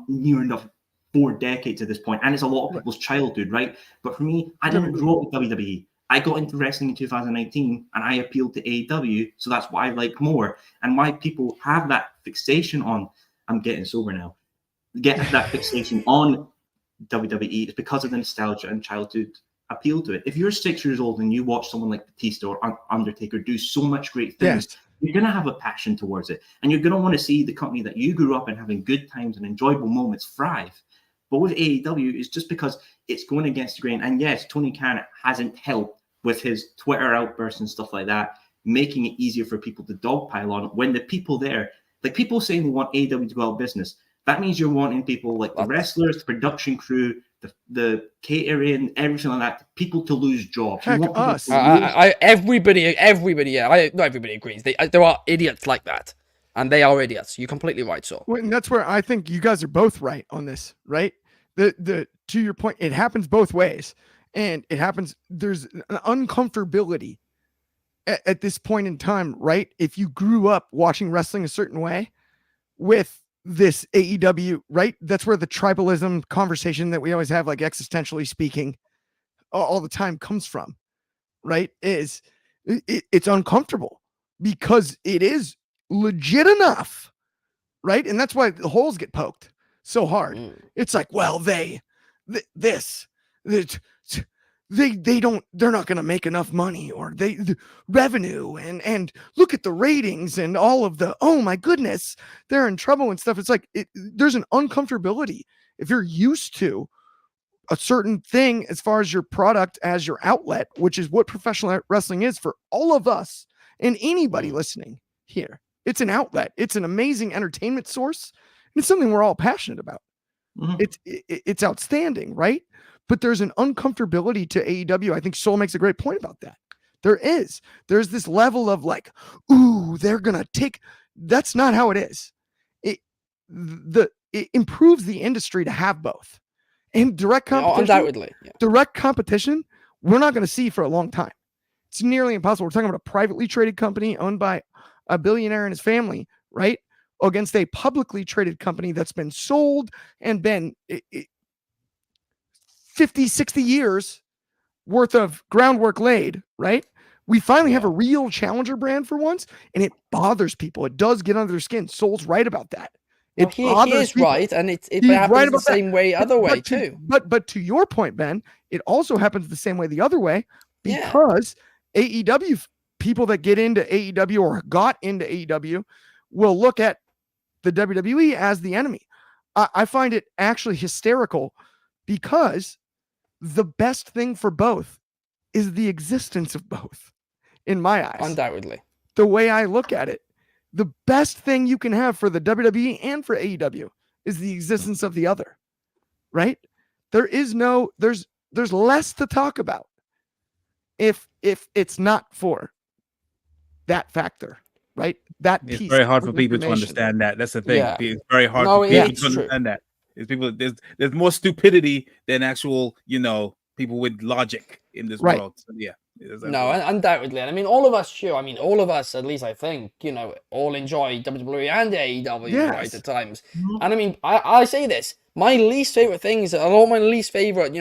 near enough 4 decades at this point, and it's a lot of people's childhood, right? But for me, I didn't grow up with WWE. I got into wrestling in 2019, and I appealed to AEW, so that's what I like more. And why people have that fixation on, I'm getting sober now, get that fixation on WWE is because of the nostalgia and childhood appeal to it. If you're 6 years old and you watch someone like Batista or Undertaker do so much great things, you're going to have a passion towards it, and you're going to want to see the company that you grew up in having good times and enjoyable moments thrive. But with AEW, it's just because it's going against the grain. And yes, Tony Khan hasn't helped with his Twitter outbursts and stuff like that, making it easier for people to dogpile on when the people there, like people saying they want AEW to go out of business. That means you're wanting people like the wrestlers, the production crew, the catering, everything like that, people to lose jobs. Heck, us. Everybody, yeah. Not everybody agrees. There are idiots like that. And they are idiots. You're completely right, Saul. Well, and that's where I think you guys are both right on this, right? The to your point, it happens both ways, and it happens. There's an uncomfortability at this point in time, right? If you grew up watching wrestling a certain way with this AEW, right? That's where the tribalism conversation that we always have, like existentially speaking, all the time comes from, right? It's uncomfortable because it is legit enough, right? And that's why the holes get poked so hard. It's like, well, they're not going to make enough money, or the revenue and look at the ratings and all of the, oh my goodness, they're in trouble and stuff. It's like, there's an uncomfortability if you're used to a certain thing as far as your product as your outlet, which is what professional wrestling is for all of us and anybody listening here. It's an outlet. It's an amazing entertainment source. And it's something we're all passionate about. It's outstanding, right? But there's an uncomfortability to AEW. I think Soul makes a great point about that. There's this level of like, ooh, they're going to take, that's not how it is. It improves the industry to have both. And direct competition, undoubtedly. Yeah. Direct competition, we're not going to see for a long time. It's nearly impossible. We're talking about a privately traded company owned by a billionaire and his family, right? Against a publicly traded company that's been sold and been 50, 60 years worth of groundwork laid, right? We finally have a real challenger brand for once, and it bothers people. It does get under their skin. Soul's right about that. He is people. Right, and it happens right the same way other way too. But to your point, Ben, it also happens the same way the other way, because AEW people that get into AEW or got into AEW will look at the WWE as the enemy. I find it actually hysterical, because the best thing for both is the existence of both, in my eyes. Undoubtedly. The way I look at it, the best thing you can have for the WWE and for AEW is the existence of the other, right? There's less to talk about if it's not for that factor, right? That it's piece. Very hard for people to understand that. That's the thing. Yeah. It's very hard for people to understand that. There's more stupidity than actual, people with logic in this world. So, yeah. No, undoubtedly. And I mean, all of us, at least I think, all enjoy WWE and AEW right at times. And I mean, I say this, my least favorite things, a lot of my least favorite,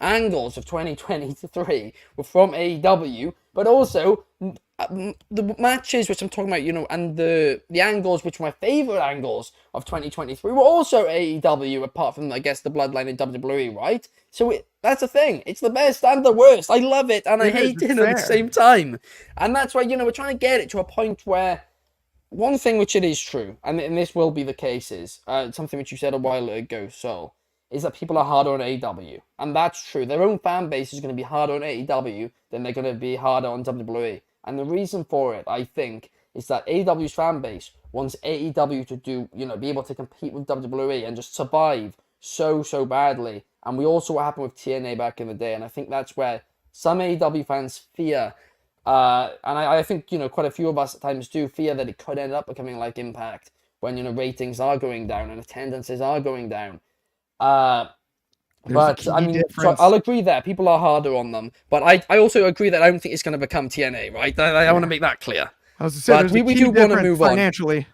angles of 2023 were from AEW, but also the matches which I'm talking about, and the angles which were my favorite angles of 2023 were also AEW, apart from, I guess, the Bloodline in WWE, right? So that's the thing. It's the best and the worst. I love it and I hate it at the same time. And that's why, we're trying to get it to a point where one thing which it is true, and this will be the case, is something which you said a while ago, Sol, is that people are harder on AEW. And that's true. Their own fan base is going to be harder on AEW than they're going to be harder on WWE. And the reason for it, I think, is that AEW's fan base wants AEW to do, be able to compete with WWE and just survive so badly. And we also what happened with TNA back in the day. And I think that's where some AEW fans fear, and I think, quite a few of us at times do fear that it could end up becoming like Impact when, ratings are going down and attendances are going down. But I mean, so I'll agree there. People are harder on them, but I also agree that I don't think it's going to become TNA, right? I want to make that clear. I was saying, we do want to move financially.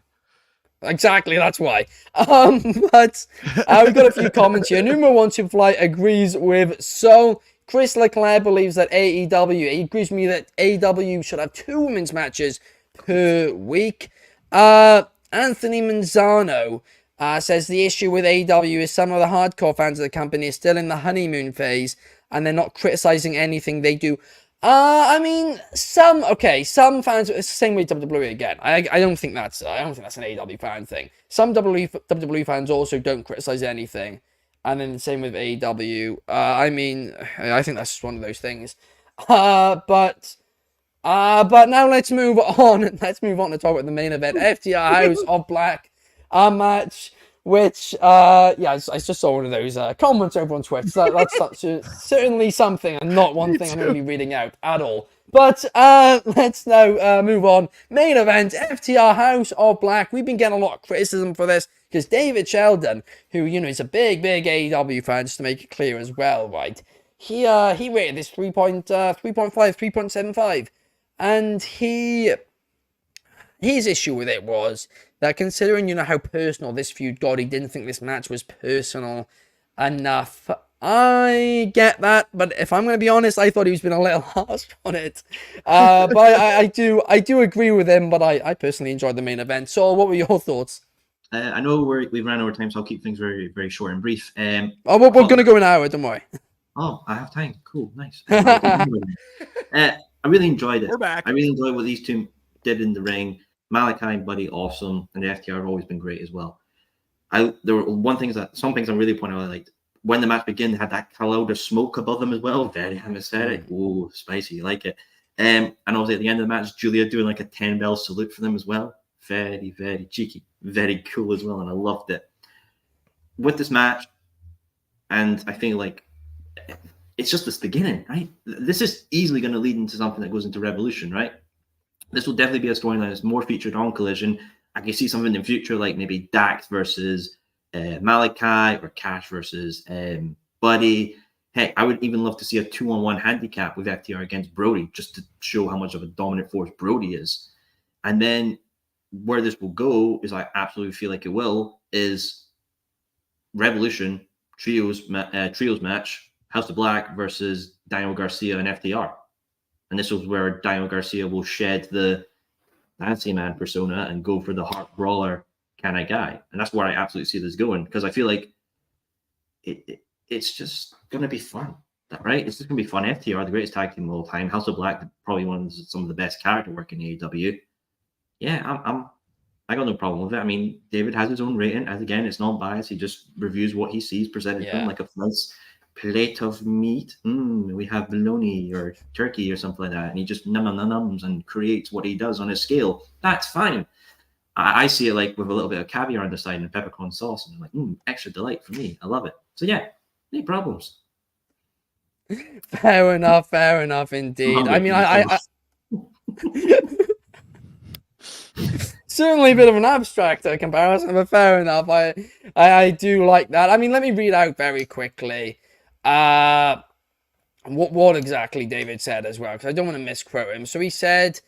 Exactly, that's why. But we've got a few comments here. Numero 1 Superfly agrees with Sol. Chris Leclerc believes that AEW. He agrees with me that AEW should have 2 women's matches per week. Anthony Manzano says the issue with AEW is some of the hardcore fans of the company are still in the honeymoon phase and they're not criticizing anything they do. I mean, some fans, it's the same with WWE again. I don't think that's an AEW fan thing. Some WWE fans also don't criticize anything. And then the same with AEW. I mean, I think that's just one of those things. But now let's move on. Let's move on to talk about the main event. FTR House of Black match, which, I just saw one of those comments over on Twitter. So that's certainly something and not one thing I'm going to be reading out at all. But let's now move on. Main event, FTR House of Black. We've been getting a lot of criticism for this because David Sheldon, who, you know, is a big AEW fan, just to make it clear as well, right? He rated this 3.5, 3.75. And his issue with it was that considering, you know, how personal this feud got, he didn't think this match was personal enough. I get that, but if I'm going to be honest, I thought he was being a little harsh on it. But I do agree with him, but I personally enjoyed the main event. So what were your thoughts? I know we've ran over time, so I'll keep things very, very short and brief. We're going to go an hour, don't worry. Oh, I have time. Cool, nice. I really enjoyed it. We're back. I really enjoyed what these two did in the ring. Malachi and Buddy, awesome, and the FTR have always been great as well. There were some things I really pointed out. I liked when the match began. They had that cloud of smoke above them as well. Very atmospheric. Oh, spicy. You like it. And obviously at the end of the match, Julia doing like a 10-bell salute for them as well. Very, very cheeky. Very cool as well, and I loved it. With this match, and I feel like it's just this beginning, right? This is easily going to lead into something that goes into Revolution, right? This will definitely be a storyline that's more featured on Collision. I can see something in the future, like maybe Dax versus Malachi, or Cash versus Buddy. Heck, I would even love to see a 2-on-1 handicap with FTR against Brody, just to show how much of a dominant force Brody is. And then where this will go is, I absolutely feel like it will, is Revolution trios match, House of Black versus Daniel Garcia and FTR. And this was where Daniel Garcia will shed the Fancy Man persona and go for the heart brawler kind of guy. And that's where I absolutely see this going, because I feel like it's just going to be fun, right? It's just going to be fun. FTR, the greatest tag team of all time. House of Black, probably some of the best character work in AEW. Yeah, I got no problem with it. I mean, David has his own rating. As again, it's not biased. He just reviews what he sees presented to him, like a nice plate of meat. We have bologna or turkey or something like that, and he just nums and creates what he does on his scale. That's fine. I see it like with a little bit of caviar on the side and peppercorn sauce, and I'm like, extra delight for me. I love it. So yeah, no problems. Fair enough indeed. I mean, I certainly a bit of an abstract comparison, but fair enough. I do like that. I mean, let me read out very quickly what exactly David said as well, because I don't want to misquote him. So he said,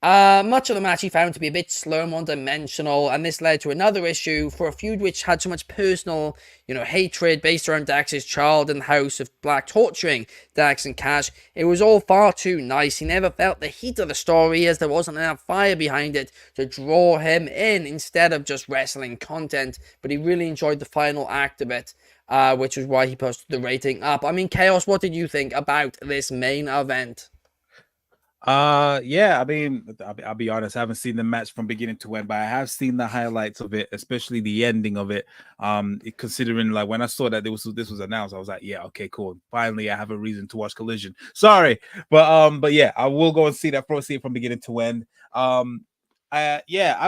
much of the match he found to be a bit slow and one-dimensional, and this led to another issue for a feud which had so much personal, hatred based around Dax's child and the House of Black torturing Dax and Cash. It was all far too nice. He never felt the heat of the story, as there wasn't enough fire behind it to draw him in instead of just wrestling content, but he really enjoyed the final act of it, which is why he posted the rating up. I mean, Chaos, what did you think about this main event? Yeah, I mean, I'll be honest, I haven't seen the match from beginning to end, but I have seen the highlights of it, especially the ending of it. Considering, like, when I saw that this was announced, I was like, yeah, okay, cool. Finally, I have a reason to watch Collision. Sorry, but yeah, I will go and see it from beginning to end. I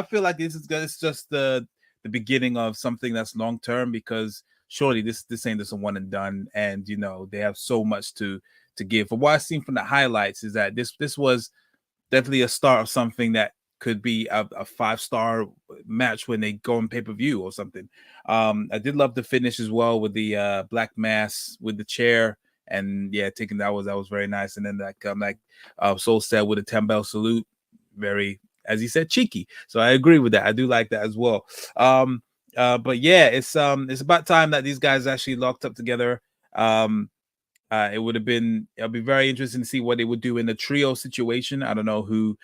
feel like it's just the beginning of something that's long term, because surely this ain't just a one and done, and they have so much to give. From what I've seen from the highlights is that this was definitely a start of something that could be a 5-star match when they go on pay-per-view or something. I did love the finish as well with the black mass with the chair, and yeah, taking that was very nice. And then Soul said with a 10-bell salute, very, as he said, cheeky. So I agree with that. I do like that as well. But yeah, it's about time that these guys actually locked up together. It'll be very interesting to see what they would do in the trio situation. I don't know who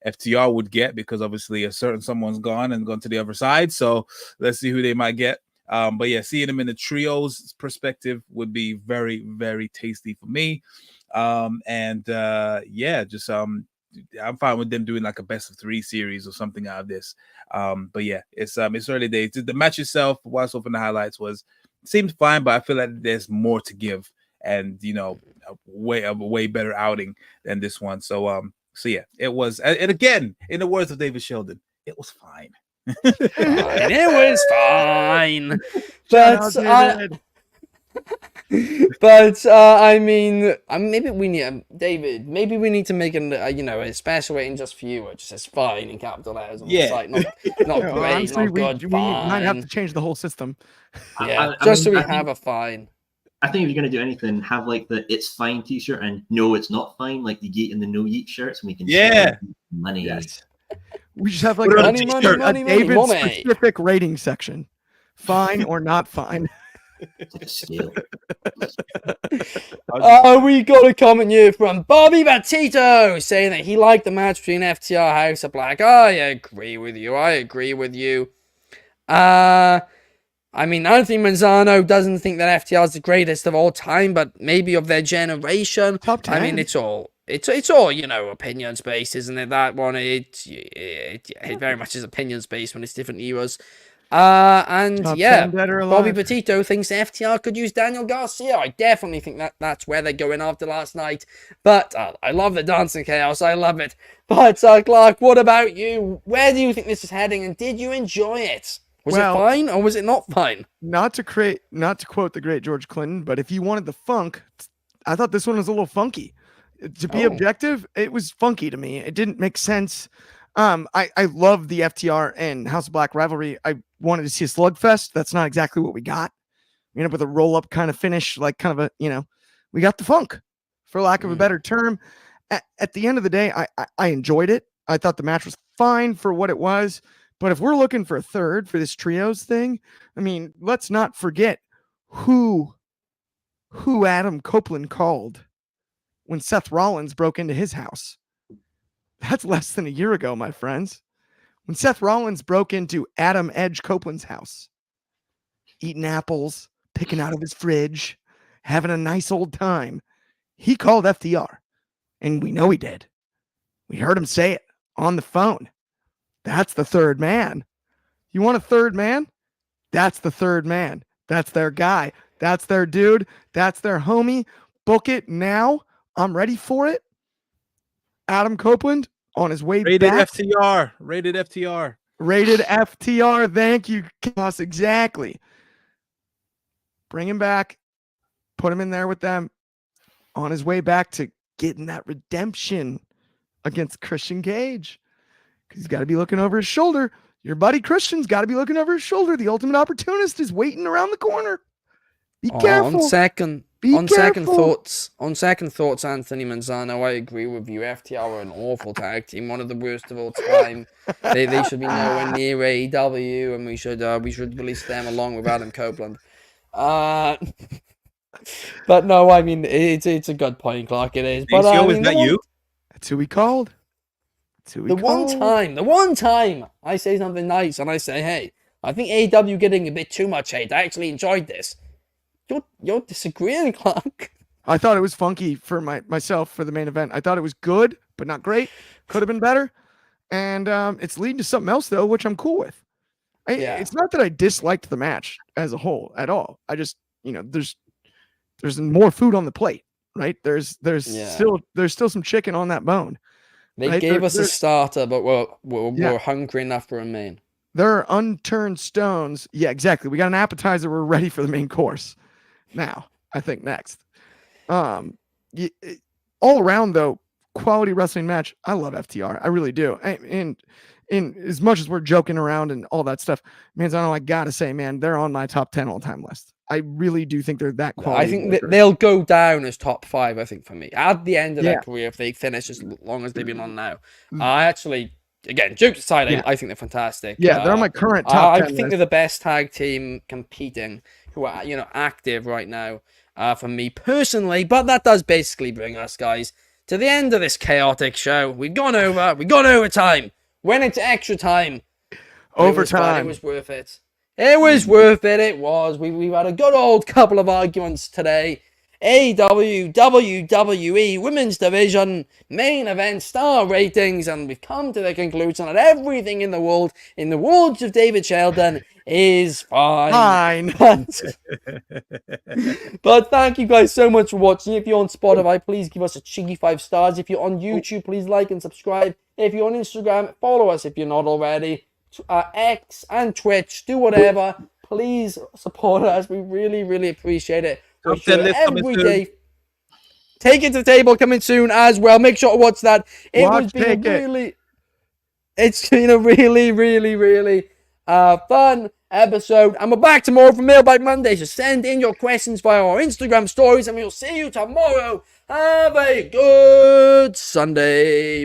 FTR would get, because obviously a certain someone's gone to the other side. So let's see who they might get. But yeah, seeing them in the trios perspective would be very, very tasty for me. I'm fine with them doing like a best of 3 series or something out of this. But yeah, it's early days. The match itself, while so from the highlights, seemed fine, but I feel like there's more to give, and a way better outing than this one. So yeah, it was. And again, in the words of David Sheldon, it was fine. It was fine. But But I mean, maybe we need David. Maybe we need to make a special rating just for you, which says "fine" in capital letters on the Yeah. site. Not No, great, honestly, not good, we might have to fine. change the whole system. Yeah, I just mean, so we I have think, a fine. I think if you're going to do anything, have like the "it's fine" T-shirt and "no, it's not fine," like the yeet and the no yeet shirts, and we can Yeah. sell money. Yes. We just have like Put it on Money, a money, t-shirt. money, a money, David money. specific rating section. Fine or not fine. It's like a scale. We got a comment here from Bobby Batito saying that he liked the match between FTR House of Black. I agree with you. I mean, Anthony Manzano doesn't think that FTR is the greatest of all time, but maybe of their generation. Top 10. I mean, it's all opinions based, isn't it? That one, it very much is opinions based when it's different eras. And Top yeah, 10 dead or Bobby alive. Petito thinks FTR could use Daniel Garcia. I definitely think that's where they're going after last night. But I love the dancing chaos. I love it. But Clark, what about you? Where do you think this is heading? And did you enjoy it? Was it fine or was it not fine? Not to quote the great George Clinton, but if you wanted the funk, I thought this one was a little funky. To be objective, it was funky to me. It didn't make sense. I love the FTR and House of Black rivalry. I wanted to see a slugfest. That's not exactly what we got. We ended up with a roll up kind of finish, like kind of we got the funk, for lack of a better term. At the end of the day, I enjoyed it. I thought the match was fine for what it was. But if we're looking for a third for this trios thing, I mean, let's not forget who Adam Copeland called when Seth Rollins broke into his house. That's less than a year ago, my friends. When Seth Rollins broke into Adam Edge Copeland's house, eating apples, picking out of his fridge, having a nice old time, he called FTR. And we know he did. We heard him say it on the phone. That's the third man. You want a third man? That's the third man. That's their guy. That's their dude. That's their homie. Book it now. I'm ready for it. Adam Copeland on his way Rated back. FTR. Rated FTR. Rated FTR. Thank you, Chaos. Exactly. Bring him back. Put him in there with them on his way back to getting that redemption against Christian Cage. He's got to be looking over his shoulder. Your buddy Christian's got to be looking over his shoulder. The ultimate opportunist is waiting around the corner. Be careful. On second thoughts, Anthony Manzano, I agree with you. FTR are an awful tag team, one of the worst of all time. They should be nowhere near AEW, and we should release them along with Adam Copeland. But no, I mean it's a good point, Clark. It is. But ACO, is that you? That's who we called. The one time I say something nice and I say, hey, I think AEW getting a bit too much hate. I actually enjoyed this. You're disagreeing, Clark. I thought it was funky for myself for the main event. I thought it was good, but not great. Could have been better. And it's leading to something else though, which I'm cool with. It's not that I disliked the match as a whole at all. I just, there's more food on the plate, right? There's still some chicken on that bone. They gave us a starter, but we're hungry enough for a main. There are unturned stones. Yeah, exactly. We got an appetizer. We're ready for the main course. Now, I think next. All around though, quality wrestling match. I love FTR. I really do. And as much as we're joking around and all that stuff, I gotta say, man, they're on my top 10 all-time list. I really do think they're that quality. I think they'll go down as top 5, I think, for me. At the end of their career, if they finish as long as they've been on now. I actually, again, jokes aside, I think they're fantastic. Yeah, they're on my current top 10 I think they're the best tag team competing, who are, active right now, for me personally. But that does basically bring us, guys, to the end of this chaotic show. We've gone overtime. When it's extra time. Overtime. It was worth it. It was worth it. It was. We've had a good old couple of arguments today. AEW, WWE, Women's Division, main event, star ratings, and we've come to the conclusion that everything in the world, in the words of David Sheldon, is fine. But thank you guys so much for watching. If you're on Spotify, please give us a cheeky 5 stars. If you're on YouTube, please like and subscribe. If you're on Instagram, follow us if you're not already. X and Twitch, do whatever. please support us. We really, really appreciate it. We're Top 10 sure list coming every soon. day. Take It to the Table coming soon as well. Make sure to watch that. It's been a really, really, really fun episode. And we're back tomorrow for Mailbag Monday. So send in your questions via our Instagram stories, and we'll see you tomorrow. Have a good Sunday.